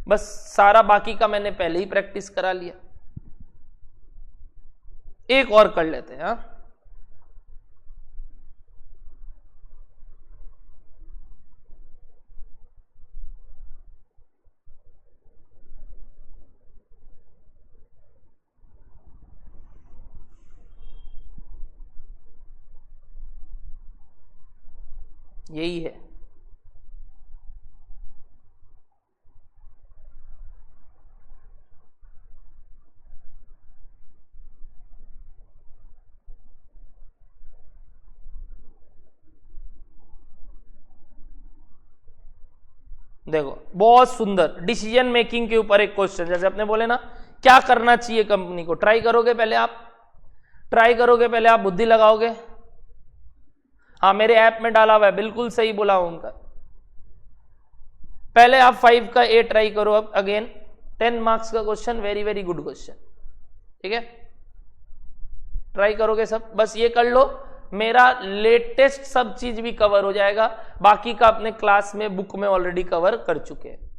बस सारा बाकी का मैंने पहले ही प्रैक्टिस करा लिया, एक और कर लेते हैं। हाँ, यही है। देखो बहुत सुंदर डिसीजन मेकिंग के ऊपर एक क्वेश्चन, जैसे अपने बोले ना क्या करना चाहिए कंपनी को, ट्राई करोगे पहले आप, ट्राई करोगे पहले आप, बुद्धि लगाओगे। हाँ मेरे ऐप में डाला हुआ है, बिल्कुल सही बोला हूं उनका। पहले आप 5 का ए ट्राई करो। अब अगेन 10 मार्क्स का question, very very good question, ठीक है, ट्राई करोगे सब। बस ये कर लो, मेरा लेटेस्ट सब चीज भी कवर हो जाएगा, बाकी का अपने क्लास में बुक में ऑलरेडी कवर कर चुके हैं।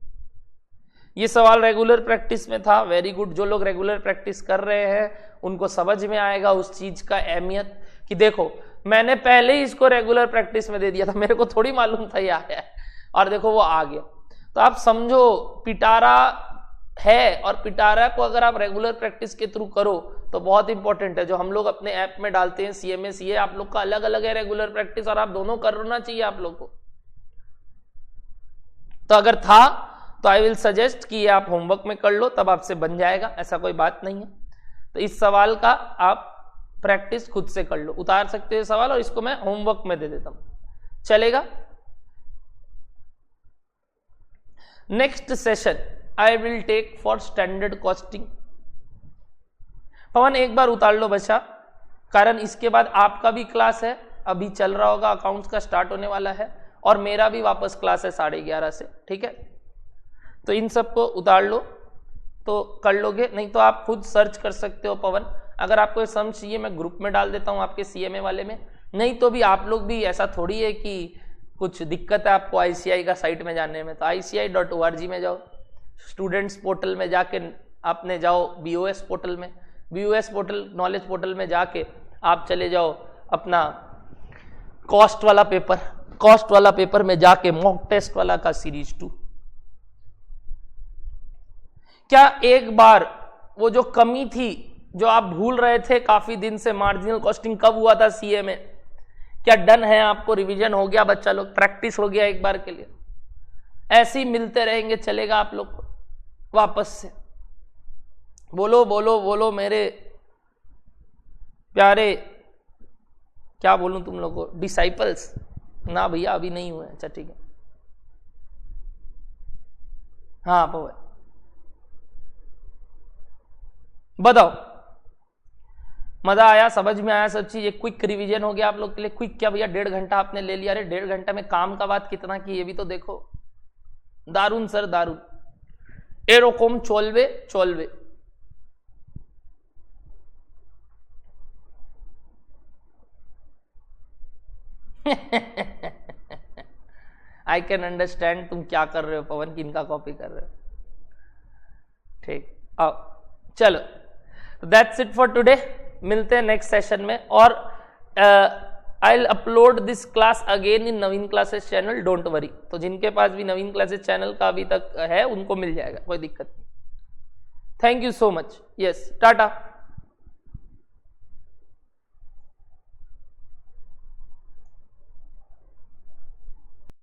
ये सवाल रेगुलर प्रैक्टिस में था, वेरी गुड। जो लोग रेगुलर प्रैक्टिस कर रहे हैं उनको समझ में आएगा उस चीज का अहमियत, कि देखो मैंने पहले ही इसको रेगुलर प्रैक्टिस में दे दिया था, मेरे को थोड़ी मालूम था ये आया है, और देखो वो आ गया। तो आप समझो पिटारा है, और पिटारा को अगर आप रेगुलर प्रैक्टिस के थ्रू करो तो बहुत इंपॉर्टेंट है। जो हम लोग अपने ऐप में डालते हैं सीएमए सीए, आप लोग का अलग अलग है रेगुलर प्रैक्टिस, और आप दोनों करना चाहिए आप लोग को। तो अगर था तो आई विल सजेस्ट कि आप होमवर्क में कर लो, तब आपसे बन जाएगा, ऐसा कोई बात नहीं है। तो इस सवाल का आप प्रैक्टिस खुद से कर लो, उतार सकते हो सवाल, और इसको मैं होमवर्क में दे देता हूं, चलेगा। Next session I will take for standard costing. Pawan एक बार उतार लो बच्चा, कारण इसके बाद आपका भी क्लास है, अभी चल रहा होगा, अकाउंट्स का स्टार्ट होने वाला है, और मेरा भी वापस क्लास है 11:30 से, ठीक है। तो इन सबको उतार लो तो कर लोगे, नहीं तो आप खुद सर्च कर सकते हो पवन। अगर आपको समझ चाहिए मैं ग्रुप में डाल देता हूं आपके सीएमए वाले में, नहीं तो भी आप लोग भी, ऐसा थोड़ी है कि कुछ दिक्कत है आपको आईसीआई का साइट में जाने में, तो ICI.org में जाओ, स्टूडेंट्स पोर्टल में जाके आपने जाओ, BOS पोर्टल में, BOS पोर्टल नॉलेज पोर्टल में जाके आप चले जाओ अपना कॉस्ट वाला पेपर, कॉस्ट वाला पेपर में जाके मॉक टेस्ट वाला का सीरीज 2। क्या एक बार वो जो कमी थी जो आप भूल रहे थे काफी दिन से, मार्जिनल कॉस्टिंग कब हुआ था सीए में, क्या डन है? आपको रिवीजन हो गया बच्चा लोग, प्रैक्टिस हो गया एक बार के लिए? ऐसे ही मिलते रहेंगे, चलेगा आप लोग को वापस से। बोलो बोलो बोलो मेरे प्यारे, क्या बोलूं तुम लोग को, डिसाइपल्स ना भैया अभी नहीं हुए, अच्छा ठीक है। हाँ पवन बताओ, मजा आया, समझ में आया सब चीज? एक क्विक रिवीजन हो गया आप लोग के लिए। क्विक क्या भैया, 1.5 घंटा आपने ले लिया। अरे 1.5 घंटा में काम का बात कितना की ये भी तो देखो। दारुन सर दारुन, एरोकोम चोलवे चोलवे। आई कैन अंडरस्टैंड तुम क्या कर रहे हो पवन, किनका कॉपी कर रहे हो, ठीक। आओ चलो, दैट्स इट फॉर टुडे, मिलते हैं नेक्स्ट सेशन में। और I will upload this class again in Naveen classes channel, don't worry. तो जिनके पास भी नवीन क्लासेस चैनल का अभी तक है उनको मिल जाएगा, कोई दिक्कत नहीं। Thank you so much, yes Tata.